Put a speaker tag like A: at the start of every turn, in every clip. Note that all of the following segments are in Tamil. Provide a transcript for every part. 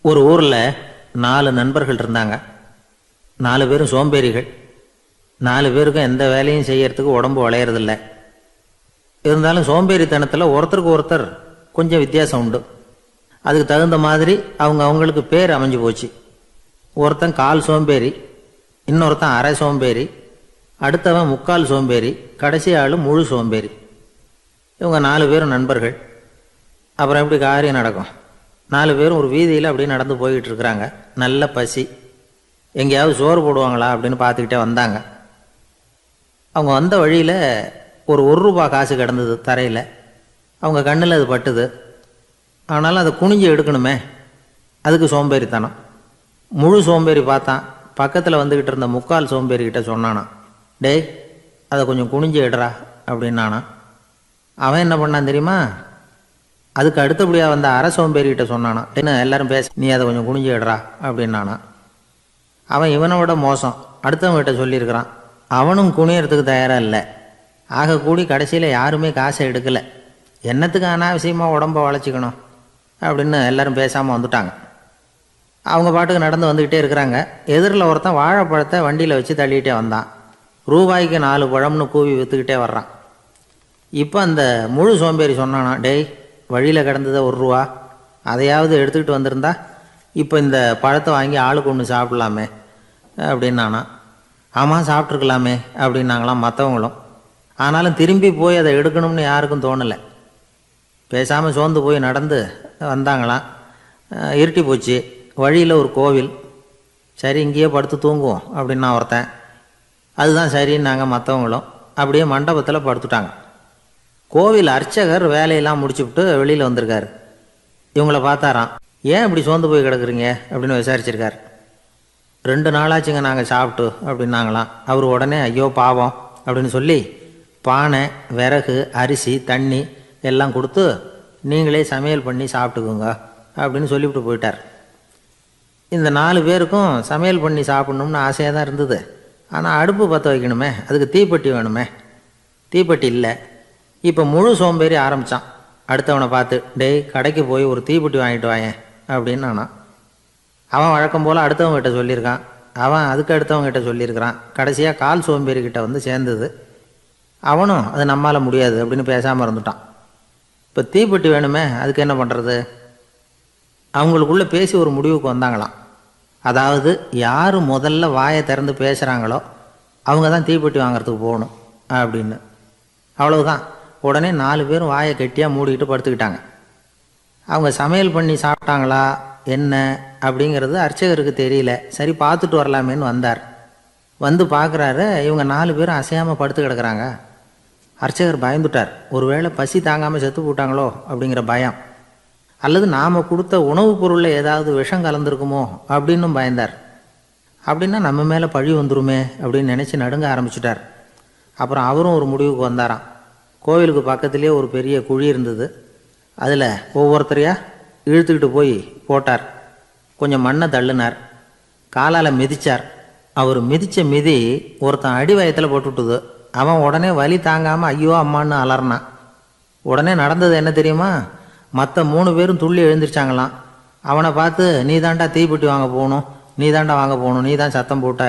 A: ஒரு ஊரில் 4 நண்பர்கள் இருந்தாங்க. 4 பேரும் சோம்பேறிகள். 4 பேருக்கும் எந்த வேலையும் செய்யறதுக்கு உடம்பு வளையறதில்ல. இருந்தாலும் சோம்பேறித்தனத்தில் ஒருத்தருக்கு ஒருத்தர் கொஞ்சம் வித்தியாசம் உண்டு. அதுக்கு தகுந்த மாதிரி அவங்களுக்கு பேர் அமைஞ்சு போச்சு. ஒருத்தன் கால் சோம்பேறி, இன்னொருத்தன் அரை சோம்பேறி, அடுத்தவன் முக்கால் சோம்பேறி, கடைசி ஆள் முழு சோம்பேறி. இவங்க 4 பேரும் நண்பர்கள். அப்புறம் எப்படி காரியம் நடக்கும்? 4 பேரும் ஒரு வீதியில் அப்படியே நடந்து போய்கிட்டு இருக்கிறாங்க. நல்ல பசி. எங்கேயாவது சோறு போடுவாங்களா அப்படின்னு பார்த்துக்கிட்டே வந்தாங்க. அவங்க வந்த வழியில் ஒரு ரூபா காசு கிடந்தது தரையில். அவங்க கண்ணில் அது பட்டுது. ஆனாலும் அதை குனிஞ்சு எடுக்கணுமே, அதுக்கு சோம்பேறித்தனம். முழு சோம்பேறி பார்த்தான். பக்கத்தில் வந்துக்கிட்டு இருந்த முக்கால் சோம்பேறிக்கிட்ட சொன்னானா, டேய் அதை கொஞ்சம் குனிஞ்சு எடுறா அப்படின்னானா. அவன் என்ன பண்ணான் தெரியுமா? அதுக்கு அடுத்தபடியாக வந்த அரை சோம்பேறிகிட்ட சொன்னானா, என்ன எல்லாரும் பேச, நீ அதை கொஞ்சம் குனிஞ்சு எடுறா அப்படின்னானா. அவன் இவனை விட மோசம். அடுத்தவங்கிட்ட சொல்லியிருக்கிறான். அவனும் குனியறதுக்கு தயாராக இல்லை. ஆக கூடி கடைசியில் யாருமே காசை எடுக்கலை. என்னத்துக்கு அனாவசியமாக உடம்பை வளைச்சிக்கணும் அப்படின்னு எல்லாரும் பேசாமல் வந்துட்டாங்க. அவங்க பாட்டுக்கு நடந்து வந்துக்கிட்டே இருக்கிறாங்க. எதிரில் ஒருத்தன் வாழைப்பழத்தை வண்டியில் வச்சு தள்ளிகிட்டே வந்தான். ரூபாய்க்கு 4 பழம்னு கூவி விற்றுக்கிட்டே வர்றான். இப்போ அந்த முழு சோம்பேறி சொன்னானா, டேய் வழியில் கிடந்ததை ரூபா, அதையாவது எடுத்துக்கிட்டு வந்திருந்தா இப்போ இந்த பழத்தை வாங்கி ஆளுக்கு ஒன்று சாப்பிட்லாமே அப்படின்னானா. ஆமாம் சாப்பிட்ருக்கலாமே அப்படின்னாங்களாம் மற்றவங்களும். ஆனாலும் திரும்பி போய் அதை எடுக்கணும்னு யாருக்கும் தோணலை. பேசாமல் சோர்ந்து போய் நடந்து வந்தாங்களாம். இருட்டி போச்சு. வழியில் ஒரு கோவில். சரி இங்கேயே படுத்து தூங்குவோம் அப்படின்னா ஒருத்தன். அதுதான் சரின்னாங்க மற்றவங்களும். அப்படியே மண்டபத்தில் படுத்துட்டாங்க. கோவில் அர்ச்சகர் வேலையெல்லாம் முடிச்சுவிட்டு வெளியில் வந்திருக்காரு. இவங்கள பார்த்தாராம். ஏன் இப்படி சோர்ந்து போய் கிடக்குறீங்க அப்படின்னு விசாரிச்சிருக்கார். 2 நாளாச்சுங்க நாங்கள் சாப்பிட்டு அப்படின்னாங்களாம். அவர் உடனே ஐயோ பாவம் அப்படின்னு சொல்லி பானை, விறகு, அரிசி, தண்ணி எல்லாம் கொடுத்து நீங்களே சமையல் பண்ணி சாப்பிட்டுக்குங்க அப்படின்னு சொல்லிவிட்டு போயிட்டார். இந்த 4 பேருக்கும் சமையல் பண்ணி சாப்பிட்ணும்னு ஆசையாக தான் இருந்தது. ஆனால் அடுப்பு பற்ற வைக்கணுமே, அதுக்கு தீப்பெட்டி வேணுமே. தீப்பெட்டி இல்லை. இப்போ முழு சோம்பேறி ஆரம்பித்தான். அடுத்தவனை பார்த்து, டேய் கடைக்கு போய் ஒரு தீப்பெட்டி வாங்கிட்டு வாயேன் அப்படின்னு நானா. அவன் வழக்கம் போல் அடுத்தவங்ககிட்ட சொல்லியிருக்கான். அவன் அதுக்கு அடுத்தவங்ககிட்ட சொல்லியிருக்கிறான். கடைசியாக கால் சோம்பேறிக்கிட்ட வந்து சேர்ந்தது. அவனும் அது நம்மால் முடியாது அப்படின்னு பேசாமல் இருந்துட்டான். இப்போ தீப்பெட்டி வேணுமே, அதுக்கு என்ன பண்ணுறது? அவங்களுக்குள்ளே பேசி ஒரு முடிவுக்கு வந்தாங்களாம். அதாவது யார் முதல்ல வாயை திறந்து பேசுகிறாங்களோ அவங்க தான் தீப்பெட்டி வாங்கிறதுக்கு போகணும் அப்படின்னு. அவ்வளவுதான். உடனே 4 பேரும் வாயை கெட்டியாக மூடிக்கிட்டு படுத்துக்கிட்டாங்க. அவங்க சமையல் பண்ணி சாப்பிட்டாங்களா என்ன அப்படிங்கிறது அர்ச்சகருக்கு தெரியல. சரி பார்த்துட்டு வரலாமேன்னு வந்தார். வந்து பார்க்குறாரு, இவங்க 4 பேரும் அசையாமல் படுத்து கிடக்குறாங்க. அர்ச்சகர் பயந்துட்டார். ஒருவேளை பசி தாங்காமல் செத்து போட்டாங்களோ அப்படிங்கிற பயம், அல்லது நாம் கொடுத்த உணவுப் பொருளில் ஏதாவது விஷம் கலந்துருக்குமோ அப்படின்னும் பயந்தார். அப்படின்னா நம்ம மேலே பழி வந்துருமே அப்படின்னு நினச்சி நடுங்க ஆரம்பிச்சிட்டார். அப்புறம் அவரும் ஒரு முடிவுக்கு வந்தாராம். கோவிலுக்கு பக்கத்துலேயே ஒரு பெரிய குழி இருந்தது. அதில் ஒவ்வொருத்தரையாக இழுத்துக்கிட்டு போய் போட்டார். கொஞ்சம் மண்ணை தள்ளினார். காலால் மிதித்தார். அவர் மிதித்த மிதி ஒருத்தன் அடி வயத்தில் போட்டுவிட்டுது. அவன் உடனே வலி தாங்காமல் ஐயோ அம்மான்னு அலறினான். உடனே நடந்தது என்ன தெரியுமா? மற்ற 3 பேரும் துள்ளி எழுந்திரிச்சாங்களாம். அவனை பார்த்து, நீ தாண்டா தீப்பெட்டி வாங்க போகணும், நீ தாண்டா வாங்க போகணும், நீ தான் சத்தம் போட்ட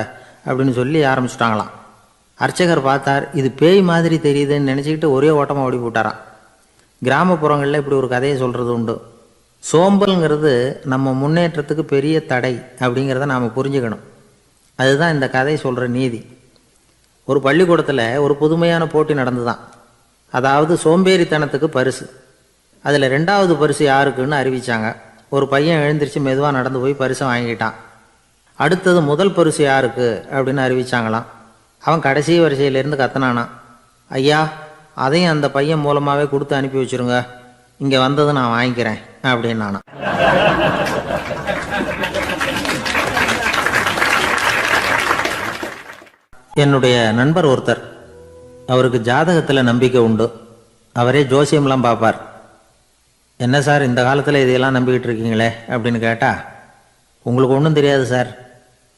A: அப்படின்னு சொல்லி ஆரம்பிச்சுட்டாங்களாம். அர்ச்சகர் பார்த்தார். இது பேய் மாதிரி தெரியுதுன்னு நினச்சிக்கிட்டு ஒரே ஓட்டமாக ஓடி போட்டாராம். கிராமப்புறங்களில் இப்படி ஒரு கதையை சொல்கிறது உண்டு. சோம்பல்ங்கிறது நம்ம முன்னேற்றத்துக்கு பெரிய தடை அப்படிங்கிறத நாம் புரிஞ்சுக்கணும். அதுதான் இந்த கதை சொல்கிற நீதி. ஒரு பள்ளிக்கூடத்தில் ஒரு புதுமையான போட்டி நடந்துதான். அதாவது சோம்பேறித்தனத்துக்கு பரிசு. அதில் 2வது பரிசு யாருக்குன்னு அறிவித்தாங்க. ஒரு பையன் எழுந்திரிச்சு மெதுவாக நடந்து போய் பரிசை வாங்கிட்டான். அடுத்தது முதல் பரிசு யாருக்கு அப்படின்னு அறிவித்தாங்களாம். அவன் கடைசி வரிசையிலேருந்து கத்தனானா, ஐயா அதையும் அந்த பையன் மூலமாகவே கொடுத்து அனுப்பி வச்சுருங்க, இங்கே வந்தது நான் வாங்கிக்கிறேன் அப்படின்னு நானா. என்னுடைய நண்பர் ஒருத்தர், அவருக்கு ஜாதகத்தில் நம்பிக்கை உண்டு. அவரே ஜோசியம்லாம் பார்ப்பார். என்ன சார் இந்த காலத்தில் இதையெல்லாம் நம்பிக்கிட்டு இருக்கீங்களே அப்படின்னு கேட்டால், உங்களுக்கு ஒன்றும் தெரியாது சார்,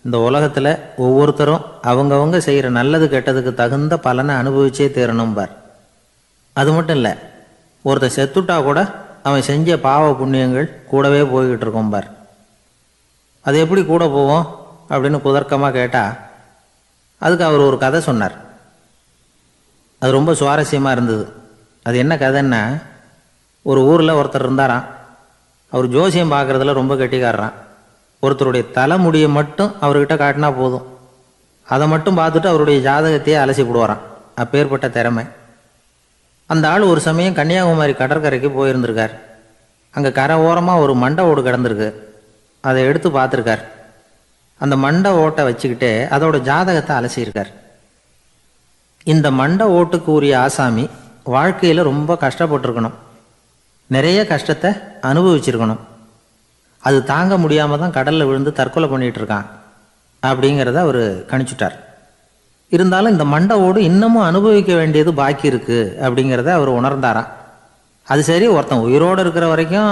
A: இந்த உலகத்தில் ஒவ்வொருத்தரும் அவங்கவங்க செய்கிற நல்லது கெட்டதுக்கு தகுந்த பலனை அனுபவிச்சே தீரணும் பார். அது மட்டும் இல்லை, ஒருத்தர் செத்துட்டா கூட அவன் செஞ்ச பாவ புண்ணியங்கள் கூடவே போய்கிட்டு இருக்கும் பார். அது எப்படி கூட போவோம் அப்படின்னு குதர்க்கமாக கேட்டால் அதுக்கு அவர் ஒரு கதை சொன்னார். அது ரொம்ப சுவாரஸ்யமாக இருந்தது. அது என்ன கதைன்னா, ஒரு ஊரில் ஒருத்தர் இருந்தாராம். அவர் ஜோசியம் பார்க்குறதுல ரொம்ப கெட்டிக்காரரான். ஒருத்தருடைய தலைமுடியை மட்டும் அவர்கிட்ட காட்டினா போதும், அதை மட்டும் பார்த்துட்டு அவருடைய ஜாதகத்தையே அலசி விடுவாராம். அப்பேற்பட்ட திறமை. அந்த ஆள் ஒரு சமயம் கன்னியாகுமரி கடற்கரைக்கு போயிருந்திருக்கார். அங்கே கரை ஓரமாக ஒரு மண்டை ஓடு கிடந்திருக்கு. அதை எடுத்து பார்த்துருக்கார். அந்த மண்டை ஓட்டை வச்சுக்கிட்டே அதோட ஜாதகத்தை அலசியிருக்கார். இந்த மண்டை ஓட்டுக்கு உரிய ஆசாமி வாழ்க்கையில் ரொம்ப கஷ்டப்பட்டுருக்கணும், நிறைய கஷ்டத்தை அனுபவிச்சிருக்கணும். அது தாங்க முடியாமல் தான் கடலில் விழுந்து தற்கொலை பண்ணிகிட்டு இருக்கான் அப்படிங்கிறத அவர் கணிச்சுட்டார். இருந்தாலும் இந்த மண்டை ஓடு இன்னமும் அனுபவிக்க வேண்டியது பாக்கி இருக்குது அப்படிங்கிறத அவர் உணர்ந்தாராம். அது சரி, ஒருத்தன் உயிரோடு இருக்கிற வரைக்கும்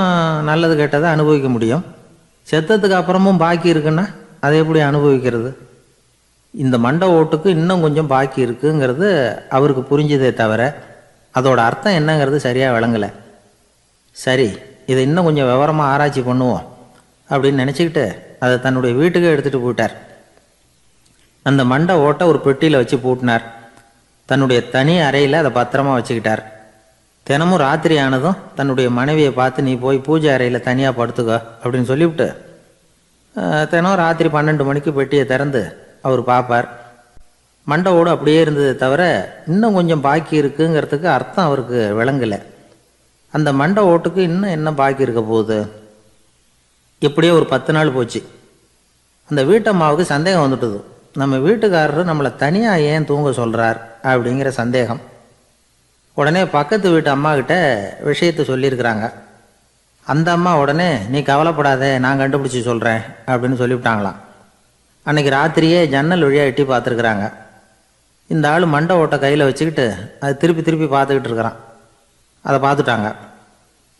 A: நல்லது கெட்டதை அனுபவிக்க முடியும், செத்ததுக்கு அப்புறமும் பாக்கி இருக்குன்னா அதை எப்படி அனுபவிக்கிறது? இந்த மண்டை ஓட்டுக்கு இன்னும் கொஞ்சம் பாக்கி இருக்குங்கிறது அவருக்கு புரிஞ்சதே தவிர அதோட அர்த்தம் என்னங்கிறது சரியாக விளங்கலை. சரி, இதை இன்னும் கொஞ்சம் விவரமாக ஆராய்ச்சி பண்ணுவோம் அப்படின்னு நினச்சிக்கிட்டு அதை தன்னுடைய வீட்டுக்கே எடுத்துகிட்டு போயிட்டார். அந்த மண்டை ஓட்டை ஒரு பெட்டியில் வச்சு பூட்டினார். தன்னுடைய தனி அறையில் அதை பத்திரமா வச்சுக்கிட்டார். தினமும் ராத்திரி ஆனதும் தன்னுடைய மனைவியை பார்த்து, நீ போய் பூஜை அறையில் தனியாக படுத்துக்கோ அப்படின்னு சொல்லிவிட்டு தினம் ராத்திரி 12 மணிக்கு பெட்டியை திறந்து அவர் பார்ப்பார். மண்டை ஓடு அப்படியே இருந்ததை தவிர இன்னும் கொஞ்சம் பாக்கி இருக்குங்கிறதுக்கு அர்த்தம் அவருக்கு விளங்கலை. அந்த மண்டை ஓட்டுக்கு இன்னும் என்ன பாக்கி இருக்க போகுது? இப்படியே ஒரு 10 நாள் போச்சு. அந்த வீட்டம்மாவுக்கு சந்தேகம் வந்துட்டுது. நம்ம வீட்டுக்காரர் நம்மளை தனியாக ஏன் தூங்க சொல்கிறார் அப்படிங்கிற சந்தேகம். உடனே பக்கத்து வீட்டு அம்மா கிட்ட விஷயத்தை சொல்லியிருக்கிறாங்க. அந்த அம்மா உடனே, நீ கவலைப்படாத, நான் கண்டுபிடிச்சி சொல்கிறேன் அப்படின்னு சொல்லிவிட்டாங்களாம். அன்றைக்கி ராத்திரியே ஜன்னல் வழியாக எட்டி பார்த்துருக்குறாங்க. இந்த ஆள் மண்டை ஓட்டை கையில் வச்சுக்கிட்டு அது திருப்பி திருப்பி பார்த்துக்கிட்டு இருக்கிறான். அதை பார்த்துட்டாங்க.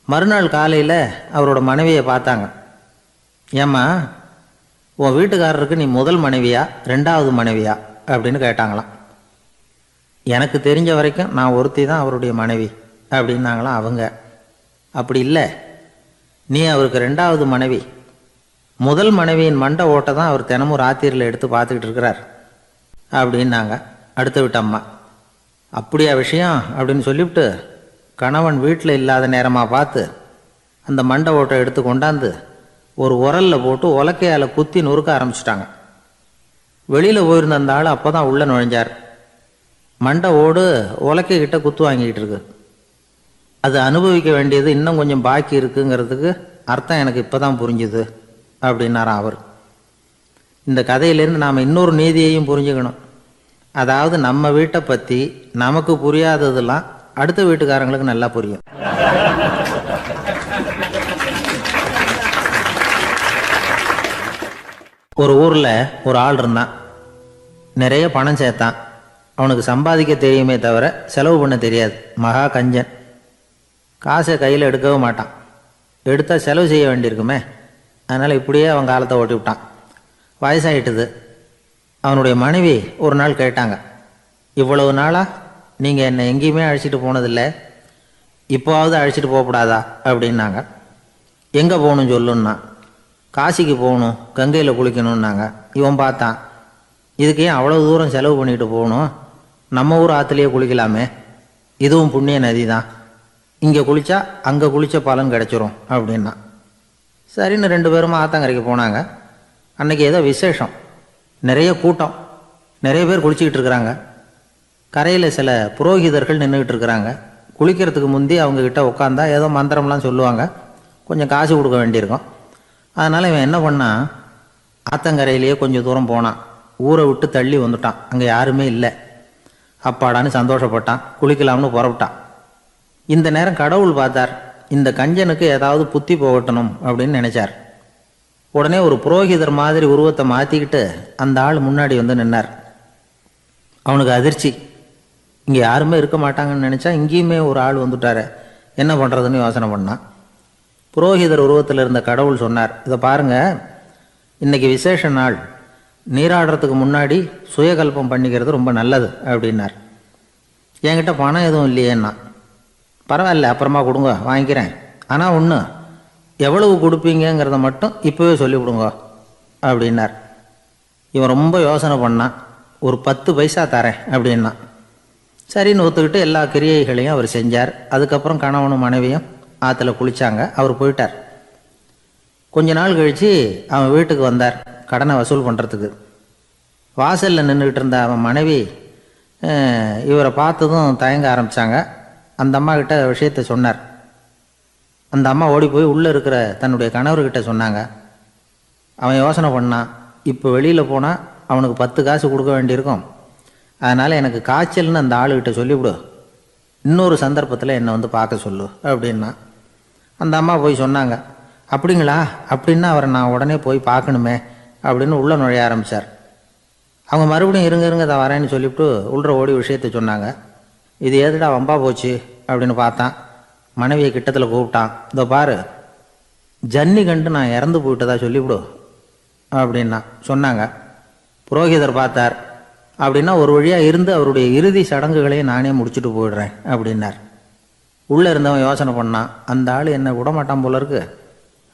A: மறுநாள் காலையில் அவரோட மனைவியை பார்த்தாங்க. ஏம்மா, உன் வீட்டுக்காரருக்கு நீ முதல் மனைவியா 2வது மனைவியா அப்படின்னு கேட்டாங்களாம். எனக்கு தெரிஞ்ச வரைக்கும் நான் ஒருத்தி தான் அவருடைய மனைவி அப்படின்னாங்களாம் அவங்க. அப்படி இல்லை, நீ அவருக்கு 2வது மனைவி. முதல் மனைவியின் மண்டை ஓட்டை தான் அவர் தினமும் ராத்திரியில் எடுத்து பார்த்துக்கிட்டு இருக்கிறார் அப்படின்னாங்க அடுத்த வீட்டு அம்மா. அப்படியா விஷயம் அப்படின்னு சொல்லிவிட்டு கணவன் வீட்டில் இல்லாத நேரமாக பார்த்து அந்த மண்டை ஓட்டை எடுத்து கொண்டாந்து ஒரு உரலில் போட்டு உலக்கையால் குத்தி நொறுக்க ஆரம்பிச்சிட்டாங்க. வெளியில் போயிருந்த அந்த ஆள் அப்போ தான் உள்ளே நுழைஞ்சார். மண்டை ஓடு உலக்கைக்கிட்ட குத்து வாங்கிக்கிட்டு இருக்கு. அது அனுபவிக்க வேண்டியது இன்னும் கொஞ்சம் பாக்கி இருக்குங்கிறதுக்கு அர்த்தம் எனக்கு இப்போ தான் புரிஞ்சுது அப்படின்னாராம் அவர். இந்த கதையிலேருந்து நாம் இன்னொரு நீதியையும் புரிஞ்சுக்கணும். அதாவது நம்ம வீட்டை பற்றி நமக்கு புரியாததெல்லாம் அடுத்த வீட்டுக்காரங்களுக்கு நல்லா புரியும். ஒரு ஊரில் ஒரு ஆள் இருந்தான். நிறைய பணம் சேர்த்தான். அவனுக்கு சம்பாதிக்க தெரியுமே தவிர செலவு பண்ண தெரியாது. மகா கஞ்சன். காசை கையில் எடுக்கவும் மாட்டான். எடுத்தால் செலவு செய்ய வேண்டியிருக்குமே, அதனால் இப்படியே அவன் காலத்தை ஓட்டி விட்டான். வயசாகிட்டுது. அவனுடைய மனைவி ஒரு நாள் கேட்டாங்க, இவ்வளவு நாளாக நீங்கள் என்னை எங்கேயுமே அழைச்சிட்டு போனதில்லை, இப்போவாவது அழைச்சிட்டு போகக்கூடாதா அப்படின்னாங்க. எங்கே போகணும் சொல்லுன்னா. காசிக்கு போகணும், கங்கையில் குளிக்கணுன்னாங்க. இவன் பார்த்தான், இதுக்கு ஏன் அவ்வளோ தூரம் செலவு பண்ணிட்டு போகணும், நம்ம ஊர் ஆற்றுலையே குளிக்கலாமே, இதுவும் புண்ணிய நதி தான், இங்கே குளித்தா அங்கே குளித்த பலன் கிடச்சிரும் அப்படின்னா. சரின்னு 2 பேரும் ஆத்தங்கரைக்கு போனாங்க. அன்றைக்கி ஏதோ விசேஷம், நிறைய கூட்டம், நிறைய பேர் குளிச்சிக்கிட்டு இருக்கிறாங்க. கரையில் சில புரோகிதர்கள் நின்றுக்கிட்டு இருக்கிறாங்க. குளிக்கிறதுக்கு முந்தி அவங்கக்கிட்ட உட்காந்தா ஏதோ மந்திரம்லாம் சொல்லுவாங்க, கொஞ்சம் காசு கொடுக்க வேண்டியிருக்கும். அதனால் இவன் என்ன பண்ணான், ஆத்தங்கரையிலேயே கொஞ்சம் தூரம் போனான். ஊரை விட்டு தள்ளி வந்துட்டான். அங்கே யாருமே இல்லை. அப்பாடான்னு சந்தோஷப்பட்டான். குளிக்கலாம்னு புறப்பட்டான். இந்த நேரம் கடவுள் பார்த்தார், இந்த கஞ்சனுக்கு ஏதாவது புத்தி போகட்டணும் அப்படின்னு நினைச்சார். உடனே ஒரு புரோகிதர் மாதிரி உருவத்தை மாற்றிக்கிட்டு அந்த ஆள் முன்னாடி வந்து நின்னார். அவனுக்கு அதிர்ச்சி. இங்கே யாருமே இருக்க மாட்டாங்கன்னு நினச்சா இங்கேயுமே ஒரு ஆள் வந்துட்டார, என்ன பண்ணுறதுன்னு யோசனை பண்ணான். புரோகிதர் உருவத்தில் இருந்த கடவுள் சொன்னார், இதை பாருங்கள், இன்றைக்கி விசேஷ நாள், நீராடுறதுக்கு முன்னாடி சுயகல்பம் பண்ணிக்கிறது ரொம்ப நல்லது அப்படின்னார். என்கிட்ட பணம் எதுவும் இல்லையேன்னா. பரவாயில்ல, அப்புறமா கொடுங்க, வாங்கிக்கிறேன். ஆனால் ஒன்று, எவ்வளவு கொடுப்பீங்கிறத மட்டும் இப்போவே சொல்லிவிடுங்க அப்படின்னார். இவன் ரொம்ப யோசனை பண்ணான். ஒரு 10 பைசா தரேன் அப்படின்னா. சரின்னு ஒத்துக்கிட்டு எல்லா கிரியைகளையும் அவர் செஞ்சார். அதுக்கப்புறம் கணவனும் மனைவியும் ஆற்றுல குளித்தாங்க. அவர் போயிட்டார். கொஞ்ச நாள் கழித்து அவன் வீட்டுக்கு வந்தார் கடனை வசூல் பண்ணுறதுக்கு. வாசலில் நின்றுக்கிட்டு இருந்த அவன் மனைவி இவரை பார்த்ததும் தயங்க ஆரம்பித்தாங்க. அந்த அம்மா கிட்ட விஷயத்த சொன்னார். அந்த அம்மா ஓடி போய் உள்ளே இருக்கிற தன்னுடைய கணவர்கிட்ட சொன்னாங்க. அவன் யோசனை பண்ணான். இப்போ வெளியில் போனால் அவனுக்கு 10 காசு கொடுக்க வேண்டியிருக்கும். அதனால் எனக்கு காய்ச்சல்னு அந்த ஆளுகிட்ட சொல்லிவிடு, இன்னொரு சந்தர்ப்பத்தில் என்னை வந்து பார்க்க சொல்லு அப்படின்னா. அந்த அம்மா போய் சொன்னாங்க. அப்படிங்களா? அப்படின்னா அவரை நான் உடனே போய் பார்க்கணுமே அப்படின்னு உள்ளே நுழைய ஆரம்பித்தார். அவங்க மறுபடியும் இருங்க தான் வரேன்னு சொல்லிவிட்டு உள்ள ஓடி விஷயத்தை சொன்னாங்க. இது எதுடா வம்பா போச்சு அப்படின்னு பார்த்தான். மனைவியை கிட்டத்தில் கூப்பிட்டான். இதோ பாரு, ஜன்னி கண்டு நான் இறந்து போயிட்டதா சொல்லிவிடு அப்படின்னா சொன்னாங்க. புரோகிதர் பார்த்தார். அப்படின்னா ஒரு வழியாக இருந்து அவருடைய இறுதி சடங்குகளையும் நானே முடிச்சுட்டு போயிடுறேன் அப்படின்னார். உள்ளே இருந்தவன் யோசனை பண்ணான். அந்த ஆள் என்னை விடமாட்டான் போல இருக்கு.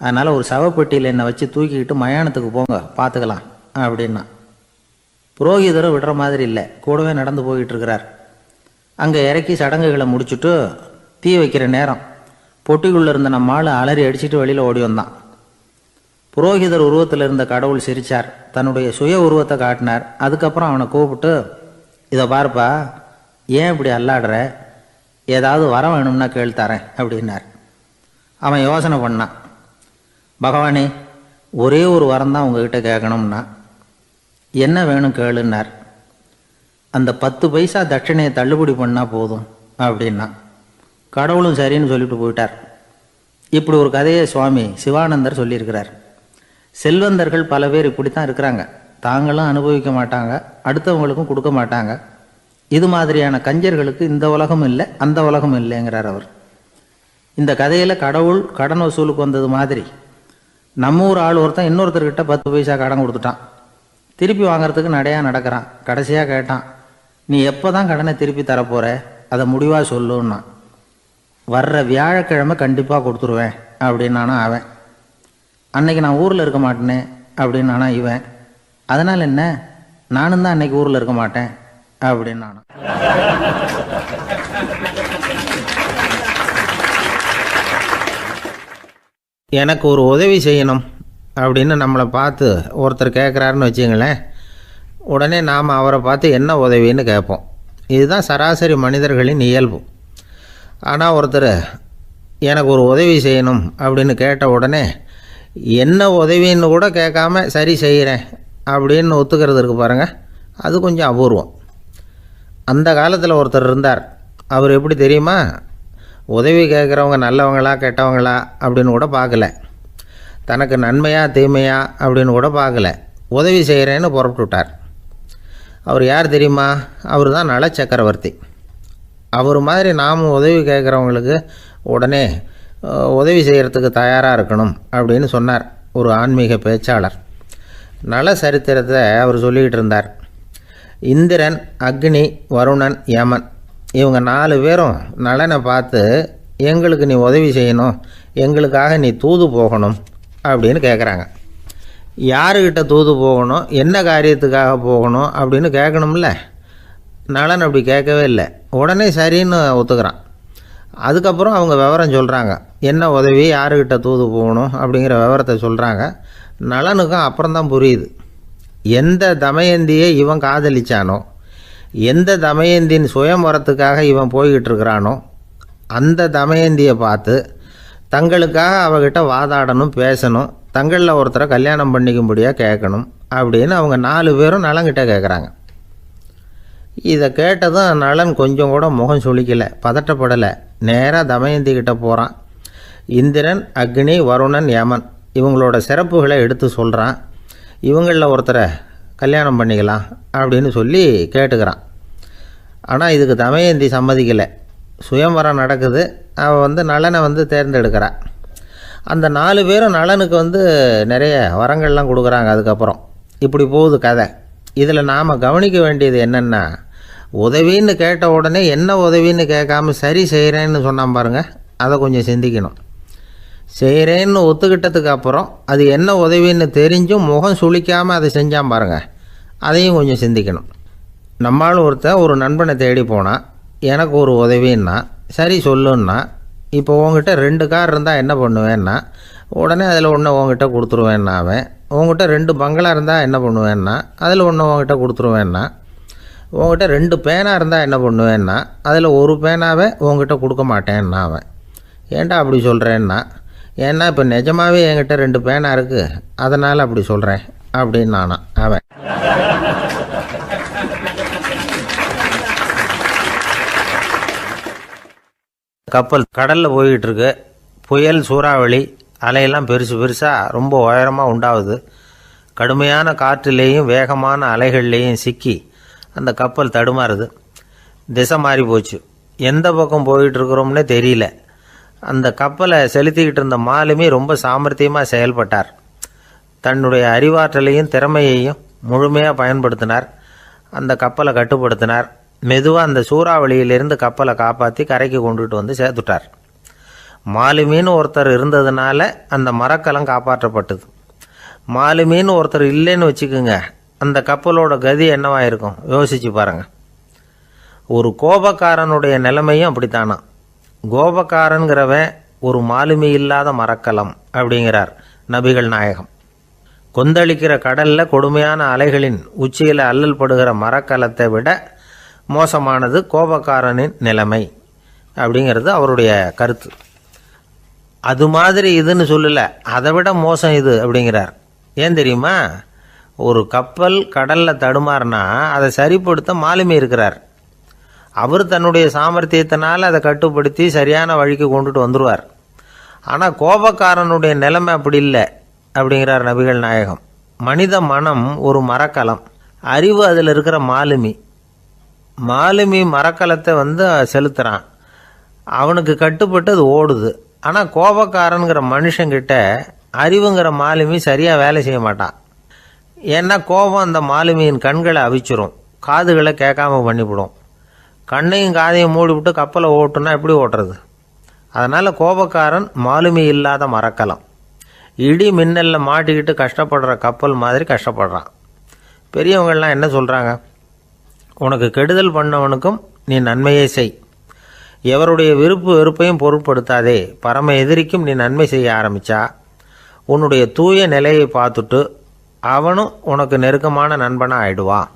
A: அதனால் ஒரு சவப்பெட்டியில் என்னை வச்சு தூக்கிக்கிட்டு மயானத்துக்கு போங்க, பார்த்துக்கலாம் அப்படின்னா. புரோகிதரும் விடுற மாதிரி இல்லை, கூடவே நடந்து போய்கிட்டு இருக்கிறார். அங்கே இறக்கி சடங்குகளை முடிச்சுட்டு தீ வைக்கிற நேரம் பொட்டிக்குள்ளே இருந்த நம்ம ஆள் அலறி அடிச்சுட்டு வெளியில் ஓடி வந்தான். புரோகிதர் உருவத்தில் இருந்த கடவுள் சிரித்தார். தன்னுடைய சுய உருவத்தை காட்டினார். அதுக்கப்புறம் அவனை கூப்பிட்டு, இதை பாருப்பா, ஏன் இப்படி அல்லாடுற, ஏதாவது வர வேணும்னா கேள்தரேன் அப்படின்னார். அவன் யோசனை பண்ணான். பகவானே, ஒரே ஒரு வரம் தான் உங்ககிட்ட கேட்கணும்னா. என்ன வேணும் கேளுன்னார். அந்த 10 பைசா தட்சணையை தள்ளுபடி பண்ணால் போதும் அப்படின்னா. கடவுளும் சரின்னு சொல்லிட்டு போயிட்டார். இப்படி ஒரு கதையை சுவாமி சிவானந்தர் சொல்லியிருக்கிறார். செல்வந்தர்கள் பல பேர் இப்படித்தான் இருக்கிறாங்க. தாங்களும் அனுபவிக்க மாட்டாங்க, அடுத்தவங்களுக்கும் கொடுக்க மாட்டாங்க. இது மாதிரியான கஞ்சர்களுக்கு இந்த உலகம் இல்லை, அந்த உலகம் இல்லைங்கிறார் அவர். இந்த கதையில் கடவுள் கடன் வசூலுக்கு வந்தது மாதிரி நம்ம ஊர் ஆள் ஒருத்தன் இன்னொருத்தர்கிட்ட 10 பைசா கடன் கொடுத்துட்டான். திருப்பி வாங்கிறதுக்கு நடையாக நடக்கிறான். கடைசியாக கேட்டான், நீ எப்போ தான் கடனை திருப்பி தரப்போகிற, அதை முடிவாக சொல்லுன்னா. வர்ற வியாழக்கிழமை கண்டிப்பாக கொடுத்துருவேன் அப்படின்னானா அவன். அன்னைக்கு நான் ஊரில் இருக்க மாட்டேனே அப்படின்னானா இவன். அதனால் என்ன, நானும் தான் அன்னைக்கு ஊரில் இருக்க மாட்டேன் அப்படின்னானா. எனக்கு ஒரு உதவி செய்யணும் அப்படின்னு நம்மளை பார்த்து ஒருத்தர் கேட்குறாருன்னு வச்சுங்களேன். உடனே நாம் அவரை பார்த்து என்ன உதவின்னு கேட்போம். இதுதான் சராசரி மனிதர்களின் இயல்பு. ஆனால் ஒருத்தர் எனக்கு ஒரு உதவி செய்யணும் அப்படின்னு கேட்ட உடனே என்ன உதவின்னு கூட கேட்காம சரி செய்கிறேன் அப்படின்னு ஒத்துக்கிறது இருக்கு பாருங்கள், அது கொஞ்சம் அபூர்வம். அந்த காலத்தில் ஒருத்தர் இருந்தார். அவர் எப்படி தெரியுமா, உதவி கேட்குறவங்க நல்லவங்களா கெட்டவங்களா அப்படின்னு கூட பார்க்கல, தனக்கு நன்மையா தீமையா அப்படின்னு கூட பார்க்கல, உதவி செய்கிறேன்னு புறப்பட்டு விட்டார். அவர் யார் தெரியுமா? அவர் தான் நல சக்கரவர்த்தி. அவர் மாதிரி நாமும் உதவி கேட்குறவங்களுக்கு உடனே உதவி செய்கிறதுக்கு தயாராக இருக்கணும் அப்படின்னு சொன்னார் ஒரு ஆன்மீக பேச்சாளர். நல சரித்திரத்தை அவர் சொல்லிக்கிட்டு இருந்தார். இந்திரன், அக்னி, வருணன், யமன் இவங்க 4 பேரும் நலனை பார்த்து, எங்களுக்கு நீ உதவி செய்யணும், எங்களுக்காக நீ தூது போகணும் அப்படின்னு கேட்குறாங்க. யாருக்கிட்ட தூது போகணும், என்ன காரியத்துக்காக போகணும் அப்படின்னு கேட்கணும்ல. நலன் அப்படி கேட்கவே இல்லை, உடனே சரின்னு ஒத்துக்கிறான். அதுக்கப்புறம் அவங்க விவரம் சொல்கிறாங்க, என்ன உதவி, யாருக்கிட்ட தூது போகணும் அப்படிங்கிற விவரத்தை சொல்கிறாங்க. நலனுக்கும் அப்புறம்தான் புரியுது, எந்த தமயந்தியை இவன் காதலிச்சானோ, எந்த தமயந்தின் சுயம்பரத்துக்காக இவன் போய்கிட்டு இருக்கிறானோ அந்த தமயந்தியை பார்த்து தங்களுக்காக அவகிட்ட வாதாடணும், பேசணும், தங்களில் ஒருத்தரை கல்யாணம் பண்ணிக்கும்படியாக கேட்கணும் அப்படின்னு அவங்க 4 பேரும் நலங்கிட்ட கேட்குறாங்க. இதை கேட்டதும் நலன் கொஞ்சம் கூட முகம் சுளிக்கலை, பதட்டப்படலை. நேராக தமயந்தி கிட்ட போகிறான். இந்திரன், அக்னி, வருணன், யமன் இவங்களோட சிறப்புகளை எடுத்து சொல்கிறான். இவங்களில் ஒருத்தரை கல்யாணம் பண்ணிக்கலாம் அப்படின்னு சொல்லி கேட்டுக்கிறான். ஆனால் இதுக்கு தமயந்தி சம்மதிக்கலை. சுயம்வரம் நடக்குது, அவள் நலனை தேர்ந்தெடுக்கிறாள். அந்த 4 பேரும் நலனுக்கு நிறைய வரங்கள்லாம் கொடுக்குறாங்க. அதுக்கப்புறம் இப்படி போகுது கதை. இதில் நாம் கவனிக்க வேண்டியது என்னென்னா, உதவின்னு கேட்ட உடனே என்ன உதவின்னு கேட்காம சரி செய்கிறேன்னு சொன்னான் பாருங்கள், அதை கொஞ்சம் சிந்திக்கணும். செய்கிறேன்னு ஒத்துக்கிட்டதுக்கு அப்புறம் அது என்ன உதவின்னு தெரிஞ்சும் முகம் சுளிக்காமல் அதை செஞ்சான் பாருங்கள், அதையும் கொஞ்சம் சிந்திக்கணும். நம்மளும் ஒருத்தன் ஒரு நண்பனை தேடி போனால் எனக்கு ஒரு உதவின்னா சரி சொல்லுன்னா, இப்போ உங்ககிட்ட 2 கார் இருந்தால் என்ன பண்ணுவேன்னா உடனே அதில் ஒன்று உங்ககிட்ட கொடுத்துருவேன்னா, அவன் உங்ககிட்ட 2 பங்களா இருந்தால் என்ன பண்ணுவேன்னா அதில் ஒன்று உங்ககிட்ட கொடுத்துருவேன்னா, உங்ககிட்ட 2 பேனா இருந்தால் என்ன பண்ணுவேன்னா அதில் ஒரு பேனாவை உங்ககிட்ட கொடுக்க மாட்டேன்னா அவன். ஏன்டா அப்படி சொல்கிறேன்னா, ஏன்னா இப்போ நிஜமாகவே என்கிட்ட 2 பேனா இருக்குது, அதனால் அப்படி சொல்கிறேன் அப்படின்னு நானான் அவன். கப்பல் கடலில் போய்கிட்டு இருக்கு. புயல், சூறாவளி, அலையெல்லாம் பெருசு பெருசாக ரொம்ப உயரமாக உண்டாகுது. கடுமையான காற்றுலேயும் வேகமான அலைகள்லேயும் சிக்கி அந்த கப்பல் தடுமாறுது. திசை மாறி போச்சு. எந்த பக்கம் போயிட்டு இருக்கிறோம்னே தெரியல. அந்த கப்பலை செலுத்திக்கிட்டு இருந்த மாலுமி ரொம்ப சாமர்த்தியமாக செயல்பட்டார். தன்னுடைய அறிவாற்றலையும் திறமையையும் முழுமையாக பயன்படுத்தினார். அந்த கப்பலை கட்டுப்படுத்தினார். மெதுவாக அந்த சூறாவளியிலிருந்து கப்பலை காப்பாற்றி கரைக்கு கொண்டுட்டு வந்து சேர்த்துட்டார். மாலுமின்னு ஒருத்தர் இருந்ததுனால அந்த மரக்கலம் காப்பாற்றப்பட்டது. மாலுமின்னு ஒருத்தர் இல்லைன்னு வச்சுக்கோங்க, அந்த கப்பலோட கதி என்னவாக இருக்கும் யோசிச்சு பாருங்கள். ஒரு கோபக்காரனுடைய நிலைமையும் அப்படித்தானா. கோபக்காரன்கிறவன் ஒரு மாலுமி இல்லாத மரக்கலம் அப்படிங்கிறார் நபிகள் நாயகம். கொந்தளிக்கிற கடலில் கொடுமையான அலைகளின் உச்சியில் அல்லல் படுகிற மரக்கலத்தை விட மோசமானது கோபக்காரனின் நிலைமை அப்படிங்கிறது அவருடைய கருத்து. அது மாதிரி இதுன்னு சொல்லலை, அதை விட மோசம் இது அப்படிங்கிறார். ஏன் தெரியுமா? ஒரு கப்பல் கடலில் தடுமாறினா அதை சரிப்படுத்த மாலுமி இருக்கிறார். அவர் தன்னுடைய சாமர்த்தியத்தினால் அதை கட்டுப்படுத்தி சரியான வழிக்கு கொண்டுட்டு வந்துடுவார். ஆனால் கோபக்காரனுடைய நிலைமை அப்படி இல்லை அப்படிங்கிறார் நபிகள் நாயகம். மனித மனம் ஒரு மரக்கலம், அறிவு அதில் இருக்கிற மாலுமி. மாலுமி மரக்கலத்தை செலுத்துகிறான், அவனுக்கு கட்டுப்பட்டு அது ஓடுது. ஆனால் கோபக்காரனுங்கிற மனுஷங்கிட்ட அறிவுங்கிற மாலுமி சரியாக வேலை செய்ய மாட்டான். ஏன்னா கோபம் அந்த மாலுமியின் கண்களை அவிச்சிரும், காதுகளை கேட்காம பண்ணிவிடும். கண்ணையும் காதையும் மூடிவிட்டு கப்பலை ஓட்டுனா எப்படி ஓட்டுறது? அதனால் கோபக்காரன் மாலுமி இல்லாத மரக்கலம். இடி மின்னலில் மாட்டிக்கிட்டு கஷ்டப்படுற கப்பல் மாதிரி கஷ்டப்படுறான். பெரியவங்கள்லாம் என்ன சொல்கிறாங்க? உனக்கு கெடுதல் பண்ணவனுக்கும் நீ நன்மையை செய், எவருடைய விருப்பு வெறுப்பையும் பொருட்படுத்தாதே. பரம எதிரிக்கும் நீ நன்மை செய்ய ஆரம்பித்தா உன்னுடைய தூய நிலையை பார்த்துட்டு அவனும் உனக்கு நெருக்கமான நண்பனாக ஆயிடுவான்.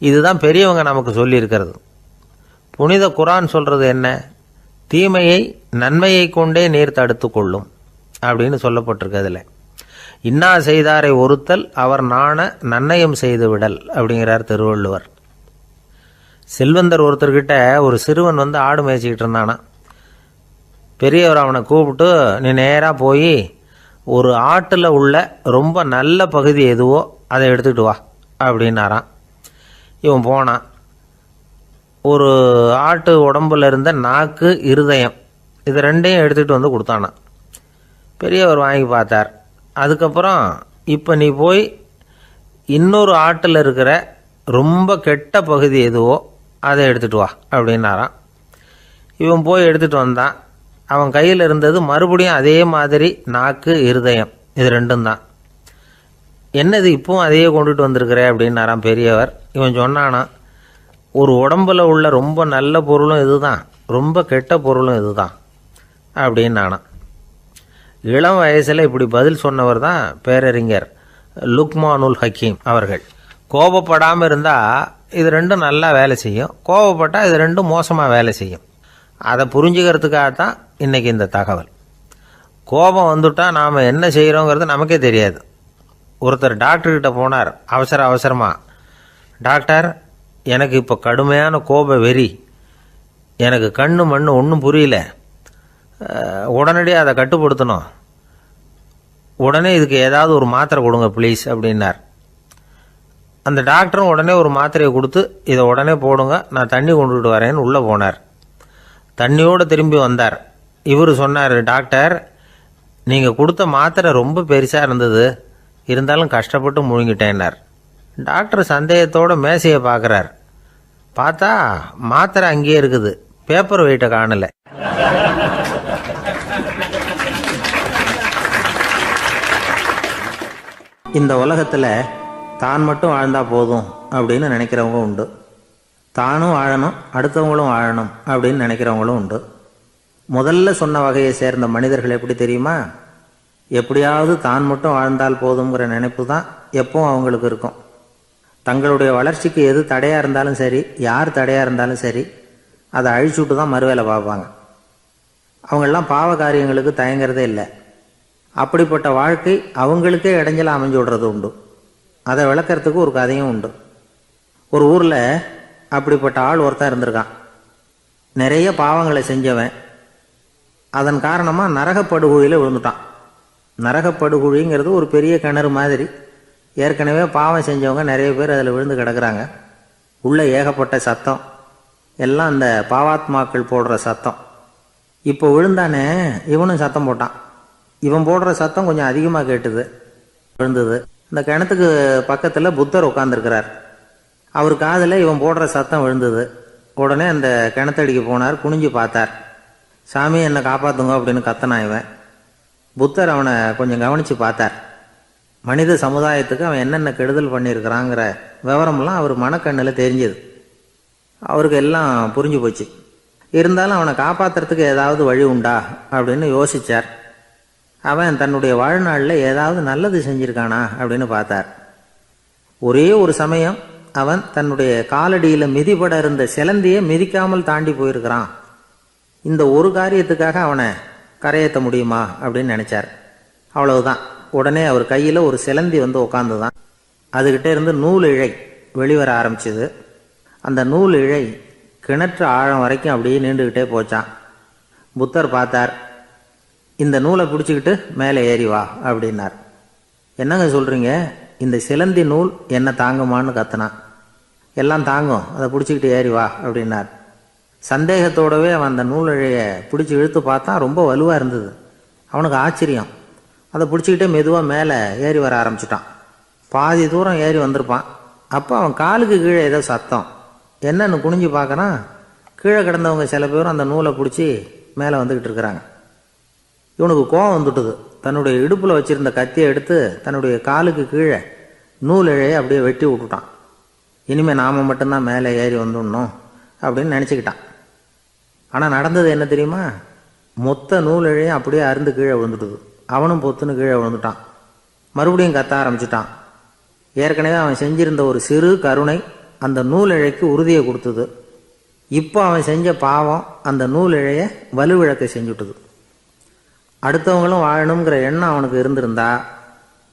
A: இதுதான் பெரியவங்க நமக்கு சொல்லியிருக்கிறது. புனித குரான் சொல்கிறது என்ன? தீமையை நன்மையை கொண்டே நீர் தடுத்து கொள்ளும் அப்படின்னு சொல்லப்பட்டிருக்கு. அதில் இன்னா செய்தாரை ஒருத்தல் அவர் நாண நன்னயம் செய்து விடல் அப்படிங்கிறார் திருவள்ளுவர். செல்வந்தர் ஒருத்தர்கிட்ட ஒரு சிறுவன் ஆடு மேய்ச்சிக்கிட்டு இருந்தானா. பெரியவர் அவனை கூப்பிட்டு, நீ நேராக போய் ஒரு ஆட்டில் உள்ள ரொம்ப நல்ல பகுதி எதுவோ அதை எடுத்துக்கிட்டு வா அப்படின்னாரான். இவன் போனான். ஒரு ஆட்டு உடம்புல இருந்த நாக்கு, இருதயம், இது ரெண்டையும் எடுத்துகிட்டு வந்து கொடுத்தானான். பெரியவர் வாங்கி பார்த்தார். அதுக்கப்புறம் இப்போ நீ போய் இன்னொரு ஆட்டில் இருக்கிற ரொம்ப கெட்ட பகுதி எதுவோ அதை எடுத்துகிட்டு வா அப்படின்னாரான். இவன் போய் எடுத்துகிட்டு வந்தான். அவன் கையில் இருந்தது மறுபடியும் அதே மாதிரி நாக்கு, இருதயம், இது ரெண்டும் தான். என்னது இப்பவும் அதையே கொண்டுட்டு வந்திருக்கிற அப்படின்னாரான் பெரியவர். இவன் சொன்னானா, ஒரு உடம்புல உள்ள ரொம்ப நல்ல பொருளும் இதுதான், ரொம்ப கெட்ட பொருளும் இதுதான் அப்படின்னானா. இளம் வயசில் இப்படி பதில் சொன்னவர் தான் பேரறிஞர் லுக்மானுல் ஹக்கீம் அவர்கள். கோபப்படாமல் இருந்தால் இது ரெண்டும் நல்லா வேலை செய்யும், கோபப்பட்டால் இது ரெண்டும் மோசமாக வேலை செய்யும். அதை புரிஞ்சுக்கிறதுக்காகத்தான் இன்றைக்கி இந்த தகவல். கோபம் வந்துட்டால் நாம் என்ன செய்கிறோங்கிறது நமக்கே தெரியாது. ஒருத்தர் டாக்டர்கிட்ட போனார் அவசரமாக. டாக்டர், எனக்கு இப்போ கடுமையான கோப வெறி, எனக்கு கண்ணு மண்ணு ஒன்றும் புரியல, உடனடியாக அதை கட்டுப்படுத்தணும், உடனே இதுக்கு ஏதாவது ஒரு மாத்திரை கொடுங்க ப்ளீஸ் அப்படின்னார். அந்த டாக்டரும் உடனே ஒரு மாத்திரையை கொடுத்து, இதை உடனே போடுங்க, நான் தண்ணி கொண்டுகிட்டு வரேன்னு உள்ளே போனார். தண்ணியோடு திரும்பி வந்தார். இவர் சொன்னார், டாக்டர், நீங்கள் கொடுத்த மாத்திரை ரொம்ப பெருசாக இருந்தது, இருந்தாலும் கஷ்டப்பட்டு முழுங்கிட்டேன்னார். டாக்டர் சந்தேகத்தோடு மேசையை பார்க்குறார். பார்த்தா மாத்திரை அங்கேயே இருக்குது, பேப்பர் வெயிட்டை காணலை. இந்த உலகத்தில் தான் மட்டும் வாழ்ந்தா போதும் அப்படின்னு நினைக்கிறவங்க உண்டு. தானும் வாழணும், அடுத்தவங்களும் வாழணும் அப்படின்னு நினைக்கிறவங்களும் உண்டு. முதல்ல சொன்ன வகையை சேர்ந்த மனிதர்கள் எப்படி தெரியுமா? எப்படியாவது தான் மட்டும் வாழ்ந்தால் போதுங்கிற நினைப்பு தான் எப்பவும் அவங்களுக்கு இருக்கும். தங்களுடைய வளர்ச்சிக்கு எது தடையாக இருந்தாலும் சரி, யார் தடையாக இருந்தாலும் சரி, அதை அழிச்சுட்டு தான் மறுவேலை பார்ப்பாங்க. அவங்கெல்லாம் பாவ காரியங்களுக்கு தயங்குறதே இல்லை. அப்படிப்பட்ட வாழ்க்கை அவங்களுக்கே இடைஞ்சலாக அமைஞ்சு விடுறது உண்டு. அதை விளக்கறதுக்கு ஒரு கதையும் உண்டு. ஒரு ஊரில் அப்படிப்பட்ட ஆள் ஒருத்தன் இருந்திருக்கான். நிறைய பாவங்களை செஞ்சவன். அதன் காரணமாக நரகப்படுகொழியில் விழுந்துட்டான். நரகப்படுகொழிங்கிறது ஒரு பெரிய கிணறு மாதிரி. ஏற்கனவே பாவம் செஞ்சவங்க நிறைய பேர் அதில் விழுந்து கிடக்குறாங்க. உள்ளே ஏகப்பட்ட சத்தம், எல்லாம் அந்த பாவாத்மாக்கள் போடுற சத்தம். இப்போ விழுந்தானே இவனும் சத்தம் போட்டான். இவன் போடுற சத்தம் கொஞ்சம் அதிகமாக கேட்டுது, விழுந்தது. இந்த கிணத்துக்கு பக்கத்தில் புத்தர் உட்காந்துருக்கிறார். அவர் காதில் இவன் போடுற சத்தம் விழுந்தது. உடனே அந்த கிணத்தடிக்கு போனார், குனிஞ்சு பார்த்தார். சாமி என்னை காப்பாற்றுங்க அப்படின்னு கத்தனா இவன். புத்தர் அவனை கொஞ்சம் கவனித்து பார்த்தார். மனித சமுதாயத்துக்கு அவன் என்னென்ன கெடுதல் பண்ணியிருக்கிறாங்கிற விவரமெல்லாம் அவர் மனக்கண்ணில் தெரிஞ்சது. அவருக்கு எல்லாம் புரிஞ்சு போச்சு. இருந்தாலும் அவனை காப்பாற்றுறதுக்கு ஏதாவது வழி உண்டா அப்படின்னு யோசித்தார். அவன் தன்னுடைய வாழ்நாளில் ஏதாவது நல்லது செஞ்சிருக்கானா அப்படின்னு பார்த்தார். ஒரே ஒரு சமயம் அவன் தன்னுடைய காலடியில் மிதிபட இருந்த சிலந்தியை மிதிக்காமல் தாண்டி போயிருக்கிறான். இந்த ஒரு காரியத்துக்காக அவனை கரையேற்ற முடியுமா அப்படின்னு நினைச்சார். அவ்வளவுதான். உடனே அவர் கையில் ஒரு சிலந்தி வந்து உட்காந்து தான். அதுகிட்ட இருந்து நூல் இழை வெளிவர ஆரம்பிச்சது. அந்த நூல் இழை கிணற்று ஆழம் வரைக்கும் அப்படியே நீண்டுக்கிட்டே போச்சான். புத்தர் பார்த்தார். இந்த நூலை பிடிச்சிக்கிட்டு மேலே ஏறி வா அப்படின்னார். என்னங்க சொல்கிறீங்க, இந்த சிலந்தி நூல் என்ன தாங்குமான்னு கத்தினான். எல்லாம் தாங்கும், அதை பிடிச்சிக்கிட்டு ஏறி வா அப்படின்னார். சந்தேகத்தோடவே அவன் அந்த நூல் இழையை பிடிச்சி இழுத்து பார்த்தான். ரொம்ப வலுவாக இருந்தது. அவனுக்கு ஆச்சரியம். அதை பிடிச்சிக்கிட்டே மெதுவாக மேலே ஏறி வர ஆரம்பிச்சிட்டான். பாதி தூரம் ஏறி வந்திருப்பான். அப்போ அவன் காலுக்கு கீழே ஏதோ சத்தம். என்னன்னு குனிஞ்சு பார்க்கறான். கீழே கிடந்தவங்க சில பேரும் அந்த நூலை பிடிச்சி மேலே வந்துக்கிட்டு இருக்கிறாங்க. இவனுக்கு கோபம் வந்துட்டுது. தன்னுடைய இடுப்பில் வச்சுருந்த கத்தியை எடுத்து தன்னுடைய காலுக்கு கீழே நூல் இழையை அப்படியே வெட்டி விட்டுட்டான். இனிமேல் நாம் மட்டும்தான் மேலே ஏறி வந்துடணும் அப்படின்னு நினச்சிக்கிட்டான். ஆனால் நடந்தது என்ன தெரியுமா? மொத்த நூல் இழையும் அப்படியே அருந்து கீழே விழுந்துட்டுது. அவனும் பொத்துன்னு கீழே விழுந்துட்டான். மறுபடியும் கத்த ஆரம்பிச்சிட்டான். ஏற்கனவே அவன் செஞ்சிருந்த ஒரு சிறு கருணை அந்த நூல் இழைக்கு உறுதியை கொடுத்தது. இப்போ அவன் செஞ்ச பாவம் அந்த நூல் இழையை வலுவிழக்க செஞ்சுட்டுது. அடுத்தவங்களும் வாழணுங்கிற எண்ணம் அவனுக்கு இருந்திருந்தா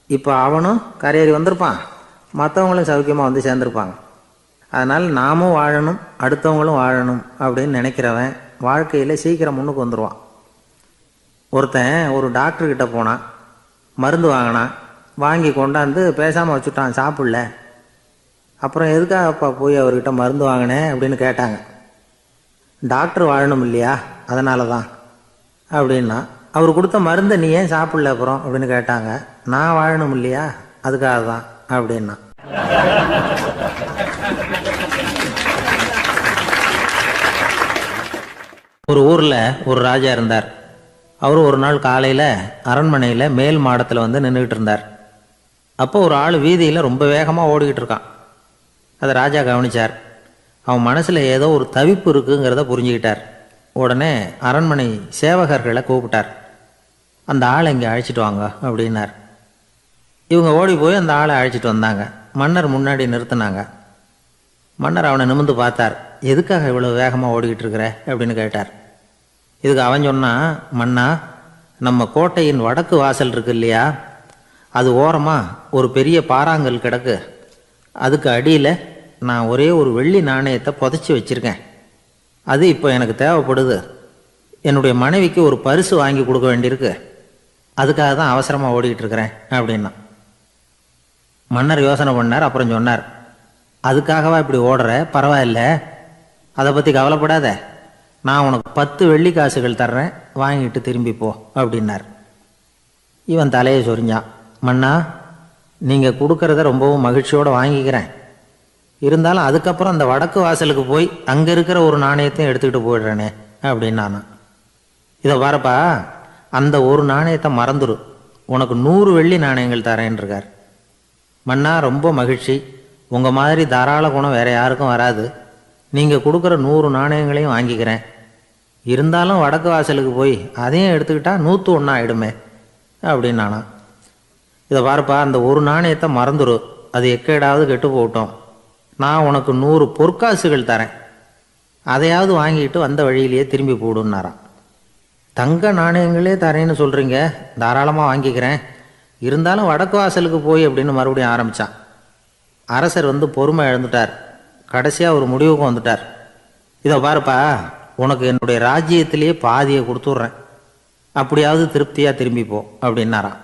A: இப்போ அவனும் கரையேறி வந்திருப்பான், மற்றவங்களும் சௌக்கியமாக வந்து சேர்ந்துருப்பாங்க. அதனால் நாமும் வாழணும், அடுத்தவங்களும் வாழணும் அப்படின்னு நினைக்கிறவன் வாழ்க்கையில் சீக்கிரம் முன்னுக்கு வந்துடுவான். ஒருத்தன் ஒரு டாக்டர்கிட்ட போனான், மருந்து வாங்கினான். வாங்கி கொண்டாந்து பேசாமல் வச்சுட்டான், சாப்பிடல. அப்புறம் எதுக்காகப்பா போய் அவர்கிட்ட மருந்து வாங்கினேன் அப்படின்னு கேட்டாங்க. டாக்டர் வாழணும் இல்லையா, அதனால தான் அப்படின்னா. அவர் கொடுத்த மருந்தை நீ ஏன் சாப்பிடல அப்புறம் அப்படின்னு கேட்டாங்க. நான் வாழணும் இல்லையா, அதுக்காக தான் அப்படின்னா. ஒரு ஊரில் ஒரு ராஜா இருந்தார். அவர் ஒரு நாள் காலையில் அரண்மனையில் மேல் மாடத்தில் வந்து நின்றுக்கிட்டு இருந்தார். அப்போ ஒரு ஆள் வீதியில் ரொம்ப வேகமாக ஓடிக்கிட்டு இருக்கான். அதை ராஜா கவனித்தார். அவன் மனசில் ஏதோ ஒரு தவிப்பு இருக்குங்கிறத புரிஞ்சுக்கிட்டார். உடனே அரண்மனை சேவகர்களை கூப்பிட்டார். அந்த ஆளை இங்கே அழைச்சிட்டு வாங்க அப்படின்னார். இவங்க ஓடி போய் அந்த ஆளை அழைச்சிட்டு வந்தாங்க. மன்னர் முன்னாடி நிறுத்தினாங்க. மன்னர் அவனை நிமிர்ந்து பார்த்தார். எதுக்காக இவ்வளோ வேகமாக ஓடிக்கிட்டு இருக்கிற அப்படின்னு கேட்டார். இதுக்கு அவன் சொன்னான், மன்னா, நம்ம கோட்டையின் வடக்கு வாசல் இருக்கு இல்லையா, அது ஓரமாக ஒரு பெரிய பாறாங்கல் கிடக்கு. அதுக்கு அடியில் நான் ஒரே ஒரு வெள்ளி நாணயத்தை புதைச்சி வச்சுருக்கேன். அது இப்போ எனக்கு தேவைப்படுது. என்னுடைய மனைவிக்கு ஒரு பரிசு வாங்கி கொடுக்க வேண்டியிருக்கு. அதுக்காக தான் அவசரமாக ஓடிக்கிட்டு இருக்கிறேன் அப்படின்னா. மன்னர் யோசனை பண்ணார். அப்புறம் சொன்னார், அதுக்காகவா இப்படி ஓடுற? பரவாயில்ல, அதை பற்றி கவலைப்படாத. நான் உனக்கு 10 வெள்ளி காசுகள் தர்றேன், வாங்கிட்டு திரும்பி போ அப்படின்னார். இவன் தலையை சொரிஞ்சான். மன்னா, நீங்கள் கொடுக்கறத ரொம்பவும் மகிழ்ச்சியோடு வாங்கிக்கிறேன். இருந்தாலும் அதுக்கப்புறம் அந்த வடக்கு வாசலுக்கு போய் அங்கே இருக்கிற ஒரு நாணயத்தையும் எடுத்துக்கிட்டு போயிடுறேனே அப்படின்னு நானும். இதை வரப்பா, அந்த ஒரு நாணயத்தை மறந்துடு, உனக்கு 100 வெள்ளி நாணயங்கள் தரேன் இருக்கார். மன்னா ரொம்ப மகிழ்ச்சி, உங்கள் மாதிரி தாராள குணம் வேற யாருக்கும் வராது. நீங்கள் கொடுக்குற 100 நாணயங்களையும் வாங்கிக்கிறேன். இருந்தாலும் வடக்கு வாசலுக்கு போய் அதையும் எடுத்துக்கிட்டா 101 ஆகிடுமே அப்படின்னு நானா. இதை பாருப்பா, அந்த ஒரு நாணயத்தை மறந்துடு, அது எக்கேடாவது கெட்டு போகட்டும். நான் உனக்கு 100 பொற்காசுகள் தரேன், அதையாவது வாங்கிட்டு வந்த வழியிலேயே திரும்பி போடுன்னாரான். தங்க நாணயங்களே தரேன்னு சொல்கிறீங்க, தாராளமாக வாங்கிக்கிறேன். இருந்தாலும் வடக்கு வாசலுக்கு போய் அப்படின்னு மறுபடியும் ஆரம்பித்தான். அரசர் பொறுமை இழந்துட்டார். கடைசியாக ஒரு முடிவுக்கு வந்துட்டார். இதை பாருப்பா, உனக்கு என்னுடைய ராஜ்யத்திலேயே பாதியை கொடுத்துட்றேன், அப்படியாவது திருப்தியாக திரும்பிப்போ அப்படின்னாராம்.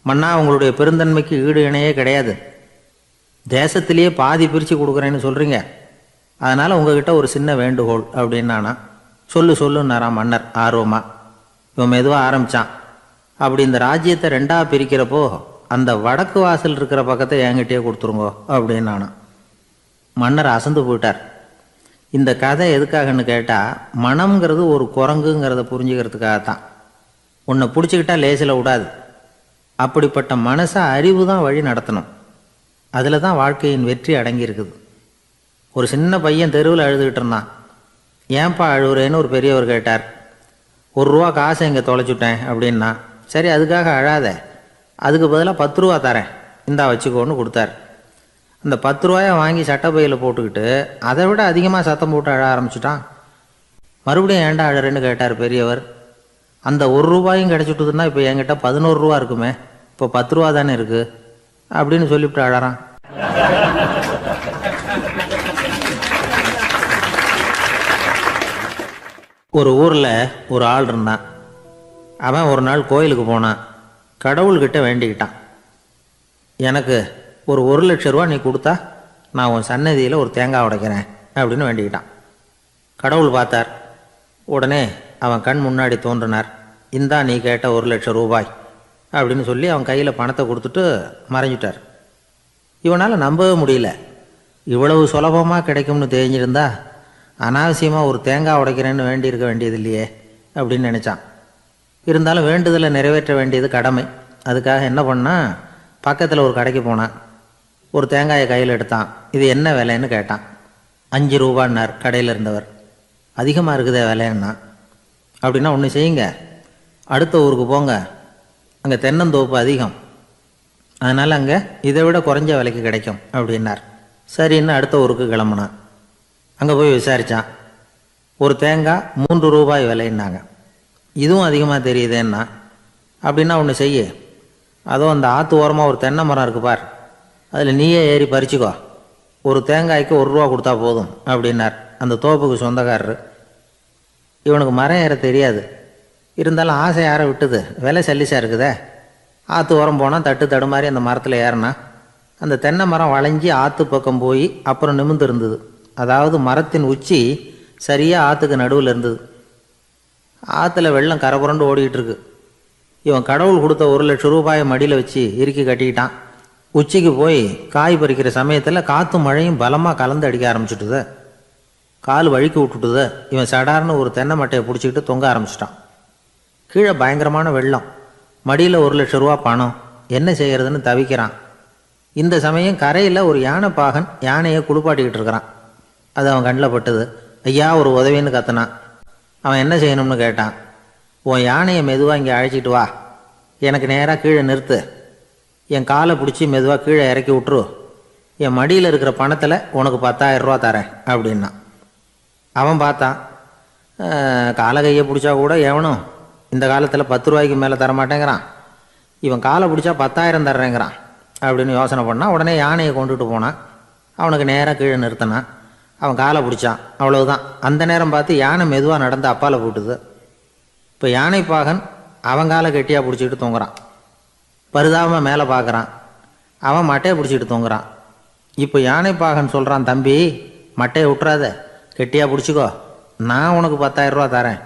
A: மன்னா, உங்களுடைய பெருந்தன்மைக்கு ஈடு இணையே கிடையாது. தேசத்திலேயே பாதி பிரித்து கொடுக்குறேன்னு சொல்கிறீங்க, அதனால் உங்ககிட்ட ஒரு சின்ன வேண்டுகோள் அப்படின்னானா. சொல்லுன்னாராம் மன்னர் ஆர்வமாக. இவன் மெதுவாக ஆரம்பித்தான். அப்படி இந்த ராஜ்யத்தை 2ஆக பிரிக்கிறப்போ அந்த வடக்கு வாசல் இருக்கிற பக்கத்தை என்கிட்டயே கொடுத்துருங்கோ அப்படின்னானா. மன்னர் அசந்து போயிட்டார். இந்த கதை எதுக்காகன்னு கேட்டால், மனம்ங்கிறது ஒரு குரங்குங்கிறத புரிஞ்சுக்கிறதுக்காகத்தான். உன்னை பிடிச்சிக்கிட்டா லேசில் விடாது. அப்படிப்பட்ட மனசை அறிவு தான் வழி நடத்தணும். அதில் தான் வாழ்க்கையின் வெற்றி அடங்கியிருக்குது. ஒரு சின்ன பையன் தெருவில் அழுதுகிட்டு இருந்தான். ஏன்பா அழுகுறேன்னு ஒரு பெரியவர் கேட்டார். 1 ரூபா காசை இங்கே தொலைச்சுட்டேன் அப்படின்னா. சரி, அதுக்காக அழாத, அதுக்கு பதிலாக 10 ரூபா தரேன், இந்தா வச்சுக்கோன்னு கொடுத்தார். அந்த 10 ரூபாயை வாங்கி சட்டப்பையில் போட்டுக்கிட்டு அதை விட அதிகமாக சத்தம் போட்டு அழ ஆரம்பிச்சுட்டான். மறுபடியும் ஏன்டா அழறேன்னு கேட்டார் பெரியவர். அந்த 1 ரூபாயும் கிடச்சிட்டுதுன்னா இப்போ என்கிட்ட 11 ரூபா இருக்குமே, இப்போ 10 ரூபா தானே இருக்குது அப்படின்னு சொல்லிவிட்டு அழறான். ஒரு ஊரில் ஒரு ஆள் இருந்தான். அவன் ஒரு நாள் கோயிலுக்கு போனான். கடவுள்கிட்ட வேண்டிக்கிட்டான், எனக்கு ஒரு 1,00,000 ரூபா நீ கொடுத்தா நான் உன் சன்னதியில் ஒரு தேங்காய் உடைக்கிறேன் அப்படின்னு வேண்டிக்கிட்டான். கடவுள் பார்த்தார். உடனே அவன் கண் முன்னாடி தோன்றினார். இந்தா நீ கேட்ட 1,00,000 ரூபாய் அப்படின்னு சொல்லி அவன் கையில் பணத்தை கொடுத்துட்டு மறைஞ்சிட்டார். இவனால் நம்பவே முடியல. இவ்வளவு சுலபமாக கிடைக்கும்னு தெரிஞ்சிருந்தா அனாவசியமாக ஒரு தேங்காய் உடைக்கிறேன்னு வேண்டியிருக்க வேண்டியது இல்லையே அப்படின்னு நினச்சான். இருந்தாலும் வேண்டுதலை நிறைவேற்ற வேண்டியது கடமை. அதுக்காக என்ன பண்ணால், பக்கத்தில் ஒரு கடைக்கு போனான். ஒரு தேங்காயை கையில் எடுத்தான். இது என்ன விலைன்னு கேட்டான். 5 ரூபான்னார் கடையில் இருந்தவர். அதிகமாக இருக்குதே விலைன்னா. அப்படின்னா ஒன்று செய்யுங்க, அடுத்த ஊருக்கு போங்க, அங்கே தென்னந்தோப்பு அதிகம், அதனால் அங்கே இதை விட குறைஞ்ச விலைக்கு கிடைக்கும் அப்படின்னார். சரின்னு அடுத்த ஊருக்கு கிளம்புனான். அங்கே போய் விசாரித்தான். ஒரு தேங்காய் 3 ரூபாய் விலைன்னாங்க. இதுவும் அதிகமாக தெரியுதேன்னா. அப்படின்னா ஒன்று செய்ய, அதோ அந்த ஆற்று ஓரமாக ஒரு தென்னை மரம் இருக்கு பார், அதில் நீயே ஏறி பறிச்சுக்கோ, ஒரு தேங்காய்க்கு 1 ரூபா கொடுத்தா போதும் அப்படின்னார் அந்த தோப்புக்கு சொந்தக்காரரு. இவனுக்கு மரம் ஏற தெரியாது. இருந்தாலும் ஆசை யாரை விட்டுது, விலை சல்லிசாக இருக்குதே. ஆற்று ஓரம் போனால் தட்டு தடுமாறி அந்த மரத்தில் ஏறினா அந்த தென்னை மரம் வளைஞ்சி ஆற்று பக்கம் போய் அப்புறம் நிமிர்ந்து இருந்தது. அதாவது மரத்தின் உச்சி சரியாக ஆற்றுக்கு நடுவில் இருந்தது. ஆற்றுல வெள்ளம் கரைபுரண்டு ஓடிக்கிட்டு இருக்கு. இவன் கடவுள் கொடுத்த 1,00,000 ரூபாயை மடியில் வச்சு இறுக்கி கட்டிக்கிட்டான். உச்சிக்கு போய் காய் பறிக்கிற சமயத்தில் காற்றும் மழையும் பலமாக கலந்து அடிக்க ஆரம்பிச்சுட்டுது. கால் வழுக்கி விட்டுட்டுது. இவன் சடார்னு ஒரு தென்னை மட்டையை பிடிச்சிக்கிட்டு தொங்க ஆரம்பிச்சிட்டான். கீழே பயங்கரமான வெள்ளம், மடியில் 1,00,000 ரூபா பணம், என்ன செய்கிறதுன்னு தவிக்கிறான். இந்த சமயம் கரையில் ஒரு யானை பாகன் யானையை குளிப்பாட்டிக்கிட்டு இருக்கிறான். அது அவன் கண்ணில் பட்டது. ஐயா ஒரு உதவின்னு கத்தினான். அவன் என்ன செய்யணும்னு கேட்டான். உன் யானையை மெதுவாக இங்கே அழைச்சிட்டு வா, எனக்கு நேராக கீழே நிறுத்து, என் காலை பிடிச்சி மெதுவாக கீழே இறக்கி விட்டுரு, என் மடியில் இருக்கிற பணத்தில் உனக்கு 10,000 ரூபா தரேன் அப்படின்னா. அவன் பார்த்தான். காலை கையை பிடிச்சா கூட எவனும் இந்த காலத்தில் 10 ரூபாய்க்கு மேலே தரமாட்டேங்கிறான், இவன் காலை பிடிச்சா 10,000 தர்றேங்கிறான் அப்படின்னு யோசனை பண்ணான். உடனே யானையை கொண்டுட்டு போனான். அவனுக்கு நேராக கீழே நிறுத்தினான். அவன் காலை பிடிச்சான். அவ்வளவுதான். அந்த நேரம் பார்த்து யானை மெதுவாக நடந்து அப்பால் போட்டுது. இப்போ யானை பாகன் அவன் காலை கெட்டியாக பிடிச்சிக்கிட்டு தொங்குறான். பரிதாபமாக மேலே பார்க்குறான். அவன் மட்டையை பிடிச்சிக்கிட்டு தொங்குறான். இப்போ யானை பாகன் சொல்கிறான், தம்பி மட்டையை விட்டுறாத, கெட்டியாக பிடிச்சிக்கோ, நான் உனக்கு 10,000 ரூபா தரேன்,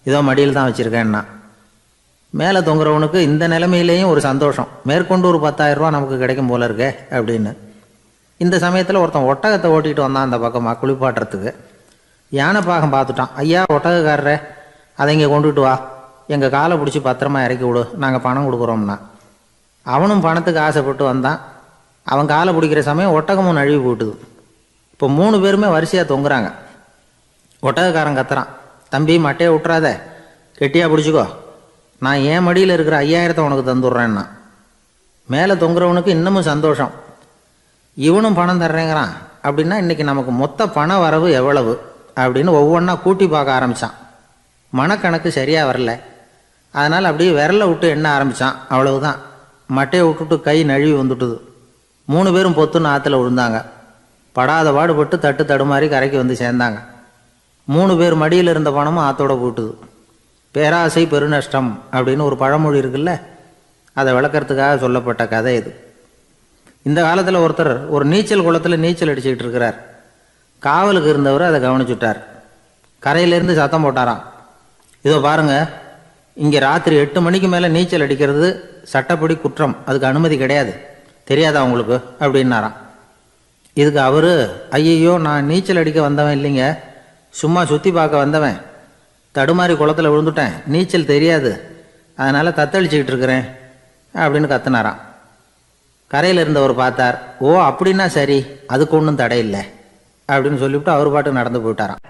A: இதோ மடியில் தான் வச்சுருக்கேன்னா. மேலே தொங்குறவனுக்கு இந்த நிலைமையிலேயும் ஒரு சந்தோஷம், மேற்கொண்டு ஒரு 10,000 ரூபா நமக்கு கிடைக்கும் போல இருக்கே அப்படின்னு. இந்த சமயத்தில் ஒருத்தன் ஒட்டகத்தை ஓட்டிகிட்டு வந்தான் அந்த பக்கமாக குளிப்பாட்டுறதுக்கு. யானை பாகம் பார்த்துட்டான். ஐயா ஒட்டகக்காரரே, அதை இங்கே கொண்டுட்டு வா, எங்கள் காலை பிடிச்சி பத்திரமா இறக்கி விடு, நாங்கள் பணம் கொடுக்குறோம்னா. அவனும் பணத்துக்கு ஆசைப்பட்டு வந்தான். அவன் காலை பிடிக்கிற சமயம் ஒட்டகமும் நழுவி போட்டுது. இப்போ 3 பேருமே வரிசையாக தொங்குறாங்க. ஒட்டகக்காரன் கத்துறான், தம்பி மட்டையை விட்டுறாத, கெட்டியாக பிடிச்சிக்கோ, நான் என் மடியில் இருக்கிற 5000 உனக்கு தந்துடுறேன்னா. மேலே தொங்குறவனுக்கு இன்னமும் சந்தோஷம். இவனும் பணம் தர்றேங்கிறான். அப்படின்னா இன்றைக்கி நமக்கு மொத்த பண வரவு எவ்வளவு அப்படின்னு ஒவ்வொன்றா கூட்டி பார்க்க ஆரம்பித்தான். மனக்கணக்கு சரியாக வரல. அதனால் அப்படியே விரலை விட்டு எண்ண ஆரம்பித்தான். அவ்வளவுதான், மட்டையை விட்டுட்டு கை நழுவி வந்துட்டுது. 3 பேரும் பொத்துன்னு ஆற்றுல விழுந்தாங்க. படாத பாடுபட்டு தட்டு தடுமாறி கரைக்கு வந்து சேர்ந்தாங்க. 3 பேர் மடியில் இருந்த பணமும் ஆற்றோட போட்டுது. பேராசை பெருநஷ்டம் அப்படின்னு ஒரு பழமொழி இருக்குல்ல, அதை விளக்கறதுக்காக சொல்லப்பட்ட கதை இது. இந்த காலத்தில் ஒருத்தர் ஒரு நீச்சல் குளத்தில் நீச்சல் அடிச்சுக்கிட்டு இருக்கிறார். காவலுக்கு இருந்தவர் அதை கவனிச்சுட்டார். கரையிலேருந்து சத்தம் போட்டாராம், இதோ பாருங்க, இங்கே ராத்திரி 8 மணிக்கு மேலே நீச்சல் அடிக்கிறது சட்டப்படி குற்றம், அதுக்கு அனுமதி கிடையாது, தெரியாதா உங்களுக்கு அப்படின்னாராம். இதுக்கு அவர், ஐயையோ, நான் நீச்சல் அடிக்க வந்தவன் இல்லைங்க, சும்மா சுற்றி பார்க்க வந்தவன், தடுமாறி குளத்தில் விழுந்துட்டேன், நீச்சல் தெரியாது, அதனால் தத்தளிச்சுக்கிட்டு இருக்கிறேன் அப்படின்னு கத்துனாராம். கரையில் இருந்தவர் பார்த்தார். ஓ அப்படின்னா சரி, அதுக்கு ஒன்றும் தடை இல்லை அப்படின்னு சொல்லிவிட்டு அவர் பாட்டுக்கு நடந்து போயிட்டாராம்.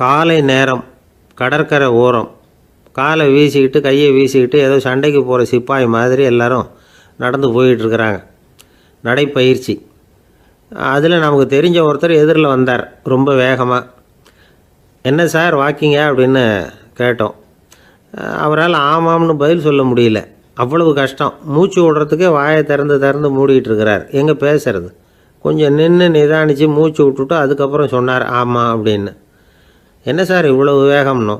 A: காலை நேரம், கடற்கரை ஓரம், காலை வீசிக்கிட்டு கையை வீசிக்கிட்டு ஏதோ சண்டைக்கு போகிற சிப்பாய் மாதிரி எல்லாரும் நடந்து போயிட்டுருக்கிறாங்க. நடைப்பயிற்சி. அதில் நமக்கு தெரிஞ்ச ஒருத்தர் எதிரில் வந்தார் ரொம்ப வேகமாக. என்ன சார் வாக்கிங்க அப்படின்னு கேட்டோம். அவரால் ஆமாம்னு பதில் சொல்ல முடியல, அவ்வளவு கஷ்டம். மூச்சு விடுறதுக்கே வாயை திறந்து மூடிகிட்டு இருக்கிறார். எங்கே பேசுறது? கொஞ்சம் நின்று நிதானித்து மூச்சு விட்டுட்டு அதுக்கப்புறம் சொன்னார் ஆமாம் அப்படின்னு. என்ன சார் இவ்வளவு வேகம்னோ?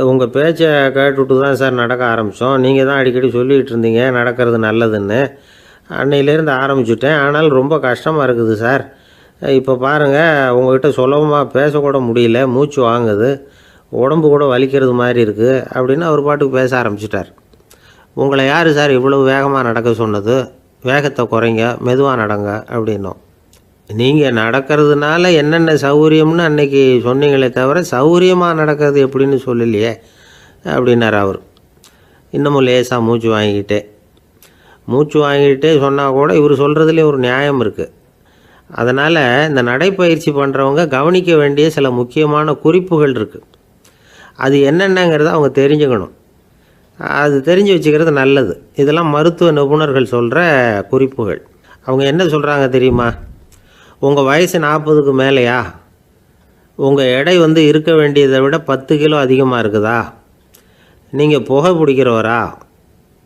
A: உங்கள் பேச்சை கேட்டுவிட்டு தான் சார் நடக்க ஆரம்பித்தோம். நீங்கள் தான் அடிக்கடி சொல்லிகிட்டு இருந்தீங்க நடக்கிறது நல்லதுன்னு. அன்னையிலேருந்து ஆரம்பிச்சுட்டேன், ஆனால் ரொம்ப கஷ்டமாக இருக்குது சார். இப்போ பாருங்கள், உங்கள்கிட்ட சுலபமாக பேசக்கூட முடியல, மூச்சு வாங்குது, உடம்பு கூட வலிக்கிறது மாதிரி இருக்குது அப்படின்னு அவர் பாட்டுக்கு பேச ஆரம்பிச்சிட்டார். உங்களை யார் சார் இவ்வளவு வேகமாக நடக்க சொன்னது? வேகத்தை குறைங்க, மெதுவாக நடங்க அப்படின்னோம். நீங்கள் நடக்கிறதுனால என்னென்ன சௌகரியம்னு அன்னைக்கு சொன்னீங்களே தவிர சௌகரியமாக நடக்கிறது எப்படின்னு சொல்லலையே அப்படின்னார் அவர். இன்னமும் லேசாக மூச்சு வாங்கிக்கிட்டே சொன்னால் கூட இவர் சொல்கிறதுலேயும் ஒரு நியாயம் இருக்குது. அதனால் இந்த நடைப்பயிற்சி பண்ணுறவங்க கவனிக்க வேண்டிய சில முக்கியமான குறிப்புகள் இருக்குது. அது என்னென்னங்கிறத அவங்க தெரிஞ்சுக்கணும். அது தெரிஞ்சு வச்சுக்கிறது நல்லது. இதெல்லாம் மருத்துவ நிபுணர்கள் சொல்கிற குறிப்புகள். அவங்க என்ன சொல்கிறாங்க தெரியுமா? உங்கள் வயசு 40க்கு மேலேயா? உங்கள் எடை இருக்க வேண்டியதை விட 10 கிலோ அதிகமாக இருக்குதா? நீங்கள் புகை பிடிக்கிறவரா?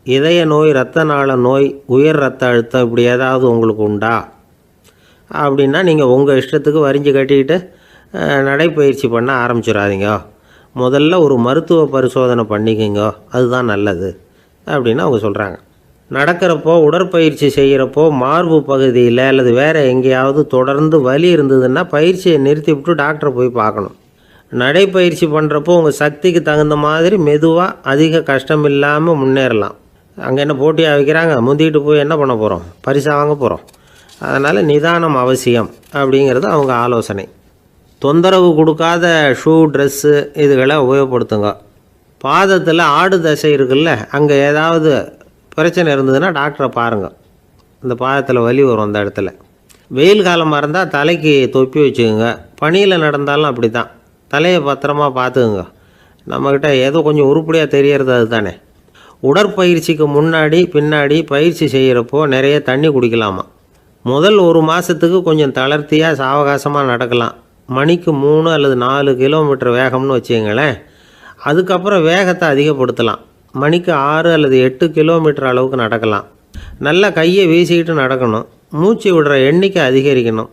A: இதய நோய், இரத்த நாள நோய், உயர் இரத்த அழுத்தம் இப்படி ஏதாவது உங்களுக்கு உண்டா? அப்படின்னா நீங்கள் உங்கள் இஷ்டத்துக்கு வரிஞ்சு கட்டிக்கிட்டு நடைப்பயிற்சி பண்ண ஆரம்பிச்சிடாதீங்க. முதல்ல ஒரு மருத்துவ பரிசோதனை பண்ணிக்கோங்க, அதுதான் நல்லது அப்படின்னு அவங்க சொல்கிறாங்க. நடக்கிறப்போ, உடற்பயிற்சி செய்கிறப்போ மார்பு பகுதியில் அல்லது வேறு எங்கேயாவது தொடர்ந்து வலி இருந்ததுன்னா பயிற்சியை நிறுத்திவிட்டு டாக்டரை போய் பார்க்கணும். நடைப்பயிற்சி பண்ணுறப்போ உங்கள் சக்திக்கு தகுந்த மாதிரி மெதுவாக அதிக கஷ்டம் இல்லாமல் முன்னேறலாம். அங்கே என்ன போட்டியாக வைக்கிறாங்க? முந்திக்கிட்டு போய் என்ன பண்ண போகிறோம்? பரிசாக வாங்க போகிறோம். அதனால் நிதானம் அவசியம் அப்படிங்கிறது அவங்க ஆலோசனை. தொந்தரவு கொடுக்காத ஷூ, ட்ரெஸ்ஸு இதுகளை உபயோகப்படுத்துங்க. பாதத்தில் ஆடு தசை இருக்குல்ல, அங்கே ஏதாவது பிரச்சனை இருந்ததுன்னா டாக்டரை பாருங்கள். இந்த பாதத்தில் வலி வரும் அந்த இடத்துல. வெயில் காலமாக இருந்தால் தலைக்கு தொப்பி வச்சுக்கோங்க. பனியில் நடந்தாலும் அப்படி தான், தலையை பத்திரமா பார்த்துக்குங்க. நம்மக்கிட்ட ஏதோ கொஞ்சம் உருப்படியாக தெரியறது அது தானே. உடற்பயிற்சிக்கு முன்னாடி பின்னாடி பயிற்சி செய்கிறப்போ நிறைய தண்ணி குடிக்கலாமா. முதல் 1 மாதத்துக்கு கொஞ்சம் தளர்த்தியாக சாவகாசமாக நடக்கலாம். மணிக்கு 3 அல்லது 4 கிலோமீட்டர் வேகம்னு வச்சுங்களேன். அதுக்கப்புறம் வேகத்தை அதிகப்படுத்தலாம். மணிக்கு 6 அல்லது 8 கிலோமீட்டர் அளவுக்கு நடக்கலாம். நல்லா கையை வீசிக்கிட்டு நடக்கணும். மூச்சு விடுற எண்ணிக்கை அதிகரிக்கணும்.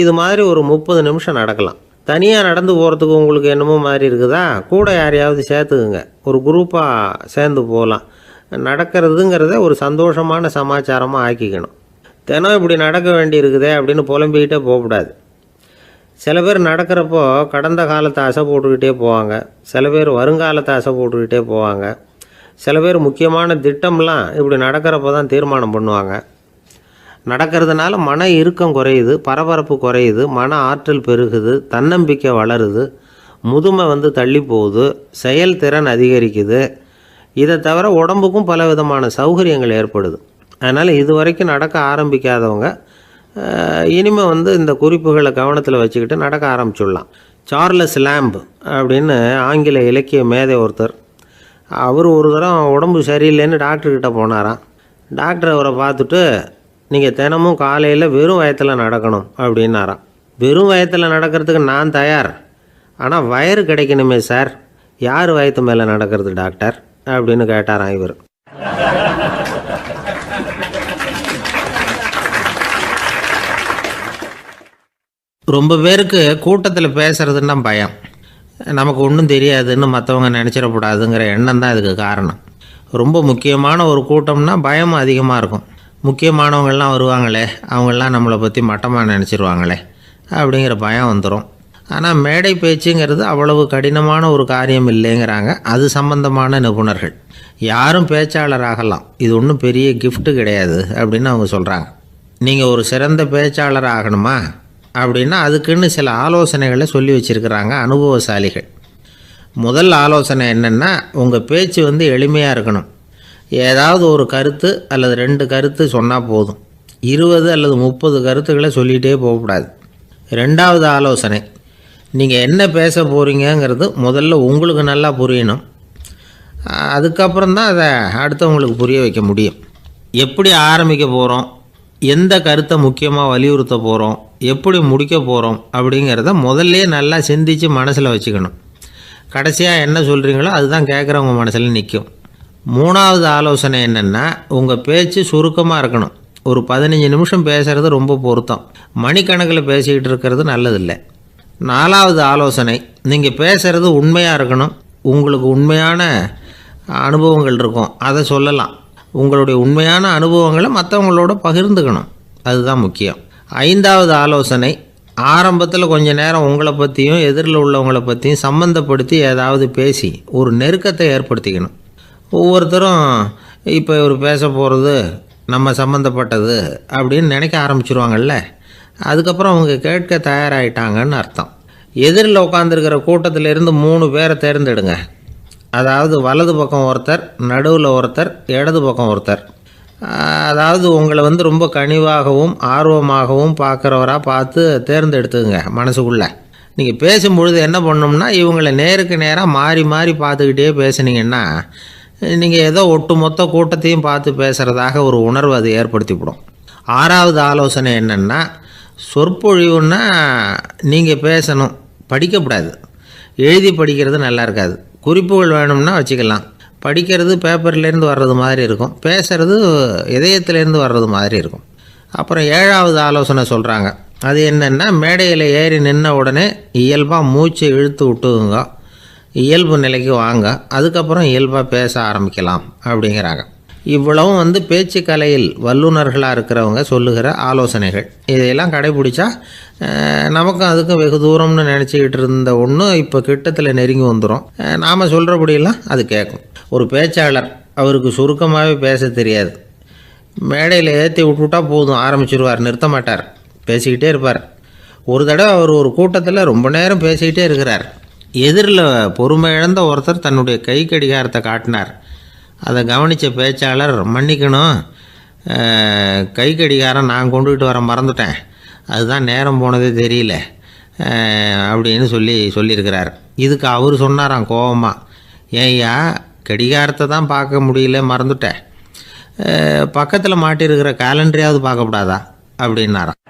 A: இது மாதிரி ஒரு 30 நிமிஷம் நடக்கலாம். தனியாக நடந்து போகிறதுக்கு உங்களுக்கு என்னமோ மாதிரி இருக்குதா? கூட யாரையாவது சேர்த்துக்குங்க. ஒரு குரூப்பாக சேர்ந்து போகலாம். நடக்கிறதுங்கிறத ஒரு சந்தோஷமான சமாச்சாரமாக ஆக்கிக்கணும். தினம் இப்படி நடக்க வேண்டி இருக்குதே அப்படின்னு புலம்பிக்கிட்டே போகக்கூடாது. சில பேர் நடக்கிறப்போ கடந்த காலத்தை அசை போட்டுக்கிட்டே போவாங்க. சில பேர் வருங்காலத்தை அசை போட்டுக்கிட்டே போவாங்க.
B: சில பேர் முக்கியமான திட்டம்லாம் இப்படி நடக்கிறப்ப தான் தீர்மானம் பண்ணுவாங்க. நடக்கிறதுனால மன இறுக்கம் குறையுது, பரபரப்பு குறையுது, மன ஆற்றல் பெருகுது, தன்னம்பிக்கை வளருது, முதுமை தள்ளி போகுது, செயல்திறன் அதிகரிக்குது. இதை தவிர உடம்புக்கும் பல விதமான சௌகரியங்கள் ஏற்படுது. அதனால் இது வரைக்கும் நடக்க ஆரம்பிக்காதவங்க இனிமேல் இந்த குறிப்புகளை கவனத்தில் வச்சுக்கிட்டு நடக்க ஆரம்பிச்சுடலாம். சார்லஸ் லேம்ப் அப்படின்னு ஆங்கில இலக்கிய மேதை ஒருத்தர், அவர் ஒரு தரம் உடம்பு சரியில்லைன்னு டாக்டர்கிட்ட போனாராம். டாக்டர் அவரை பார்த்துட்டு, நீங்கள் தினமும் காலையில் வெறும் வயத்தில் நடக்கணும் அப்படின்னாராம். வெறும் வயத்தில் நடக்கிறதுக்கு நான் தயார், ஆனால் வயிறு கிடைக்கணுமே சார், யார் வயத்து மேலே நடக்கிறது டாக்டர் அப்படின்னு கேட்டாராம் இவர்.
A: ரொம்ப பேருக்கு கூட்டத்தில் பேசுகிறதுன்னா பயம். நமக்கு ஒன்றும் தெரியாதுன்னு மற்றவங்க நினச்சிடக்கூடாதுங்கிற எண்ணம் தான் இதுக்கு காரணம். ரொம்ப முக்கியமான ஒரு கூட்டம்னா பயமும் அதிகமாக இருக்கும். முக்கியமானவங்கள்லாம் வருவாங்களே, அவங்களாம் நம்மளை பற்றி மட்டமாக நினச்சிருவாங்களே அப்படிங்கிற பயம் வந்துடும். ஆனால் மேடை பேச்சுங்கிறது அவ்வளவு கடினமான ஒரு காரியம் இல்லைங்கிறாங்க அது சம்பந்தமான நிபுணர்கள். யாரும் பேச்சாளர் ஆகலாம், இது ஒன்றும் பெரிய கிஃப்ட்டு கிடையாது அப்படின்னு அவங்க சொல்கிறாங்க. நீங்கள் ஒரு சிறந்த பேச்சாளர் ஆகணுமா அப்படின்னா அதுக்குன்னு சில ஆலோசனைகளை சொல்லி வச்சுருக்கிறாங்க அனுபவசாலிகள். முதல் ஆலோசனை என்னென்னா, உங்கள் பேச்சு எளிமையாக இருக்கணும். ஏதாவது ஒரு கருத்து அல்லது 2 கருத்து சொன்னால் போதும். 20 அல்லது 30 கருத்துக்களை சொல்லிகிட்டே போகக்கூடாது. ரெண்டாவது ஆலோசனை, நீங்கள் என்ன பேச போகிறீங்கிறது முதல்ல உங்களுக்கு நல்லா புரியணும். அதுக்கப்புறம் தான் அதை அடுத்தவங்களுக்கு புரிய வைக்க முடியும். எப்படி ஆரம்பிக்க போகிறோம், எந்த கருத்தை முக்கியமாக வலியுறுத்த போகிறோம், எப்படி முடிக்க போகிறோம் அப்படிங்கிறத முதல்ல நல்லா சிந்தித்து மனசில் வச்சுக்கணும். கடைசியாக என்ன சொல்கிறீங்களோ அதுதான் கேட்குறவங்க மனசில் நிற்கும். மூணாவது ஆலோசனை என்னென்னா, உங்கள் பேச்சு சுருக்கமாக இருக்கணும். ஒரு 15 நிமிஷம் பேசுகிறது ரொம்ப பொருத்தம். மணிக்கணக்கில் பேசிக்கிட்டு இருக்கிறது நல்லதில்லை. நாலாவது ஆலோசனை, நீங்கள் பேசுகிறது உண்மையாக இருக்கணும். உங்களுக்கு உண்மையான அனுபவங்கள் இருக்கும், அதை சொல்லலாம். உங்களுடைய உண்மையான அனுபவங்களை மற்றவங்களோட பகிர்ந்துக்கணும், அதுதான் முக்கியம். ஐந்தாவது ஆலோசனை, ஆரம்பத்தில் கொஞ்ச நேரம் உங்களை பற்றியும் எதிரில் உள்ளவங்களை பற்றியும் சம்மந்தப்படுத்தி ஏதாவது பேசி ஒரு நெருக்கத்தை ஏற்படுத்திக்கணும். ஒவ்வொருத்தரும் இப்போ இவர் பேச போகிறது நம்ம சம்மந்தப்பட்டது அப்படின்னு நினைக்க ஆரம்பிச்சிருவாங்கல்ல, அதுக்கப்புறம் அவங்க கேட்க தயாராகிட்டாங்கன்னு அர்த்தம். எதிரில் உட்காந்துருக்கிற கூட்டத்திலேருந்து 3 பேரை தேர்ந்தெடுங்க. அதாவது வலது பக்கம் ஒருத்தர், நடுவில் ஒருத்தர், இடது பக்கம் ஒருத்தர். அதாவது உங்களை ரொம்ப கனிவாகவும் ஆர்வமாகவும் பார்க்குறவராக பார்த்து தேர்ந்தெடுத்துங்க மனசுக்குள்ளே. நீங்கள் பேசும்பொழுது என்ன பண்ணணும்னா, இவங்களை நேருக்கு நேராக மாறி மாறி பார்த்துக்கிட்டே பேசுனீங்கன்னா நீங்கள் ஏதோ ஒட்டுமொத்த கூட்டத்தையும் பார்த்து பேசுகிறதாக ஒரு உணர்வு அது ஏற்படுத்திவிடும். ஆறாவது ஆலோசனை என்னென்னா, சொற்பொழிவுன்னா நீங்கள் பேசணும், படிக்கக்கூடாது. எழுதி படிக்கிறது நல்லா இருக்காது. குறிப்புகள் வேணும்னா வச்சுக்கலாம். படிக்கிறது பேப்பர்லேருந்து வர்றது மாதிரி இருக்கும், பேசுகிறது இதயத்திலேருந்து வர்றது மாதிரி இருக்கும். அப்புறம் 7வது ஆலோசனை சொல்கிறாங்க. அது என்னென்னா, மேடையில் ஏறி நின்ன உடனே இயல்பாக மூச்சை இழுத்து விட்டுங்க, இயல்பு நிலைக்கு வாங்க, அதுக்கப்புறம் இயல்பாக பேச ஆரம்பிக்கலாம் அப்படிங்கிறாங்க. இவ்வளவும் பேச்சு கலையில் வல்லுநர்களாக இருக்கிறவங்க சொல்லுகிற ஆலோசனைகள். இதையெல்லாம் கடைபிடிச்சா நமக்கும் அதுக்கும் வெகு தூரம்னு நினச்சிக்கிட்டு இருந்த ஒன்று இப்போ கிட்டத்தில் நெருங்கி வந்துடும். நாம் சொல்கிறபடியெல்லாம் அது கேட்கும். ஒரு பேச்சாளர், அவருக்கு சுருக்கமாகவே பேச தெரியாது. மேடையில் ஏற்றி விட்டுவிட்டா போதும், ஆரம்பிச்சிருவார், நிறுத்த மாட்டார், பேசிக்கிட்டே இருப்பார். ஒரு தடவை அவர் ஒரு கூட்டத்தில் ரொம்ப நேரம் பேசிக்கிட்டே இருக்கிறார். எதிரில் பொறுமை இழந்த ஒருத்தர் தன்னுடைய கை கடிகாரத்தை காட்டினார். அதை கவனித்த பேச்சாளர், மன்னிக்கணும், கை கடிகாரம் நான் கொண்டுகிட்டு வர மறந்துட்டேன், அதுதான் நேரம் போனதே தெரியல அப்படின்னு சொல்லியிருக்கிறார். இதுக்கு அவர் சொன்னாராம் கோபமாக, ஏய்யா, கடிகாரத்தை தான் பார்க்க முடியல, மறந்துட்டேன், பக்கத்தில் மாட்டியிருக்கிற கேலண்டரையாவது பார்க்கக்கூடாதா அப்படின்னாராம்.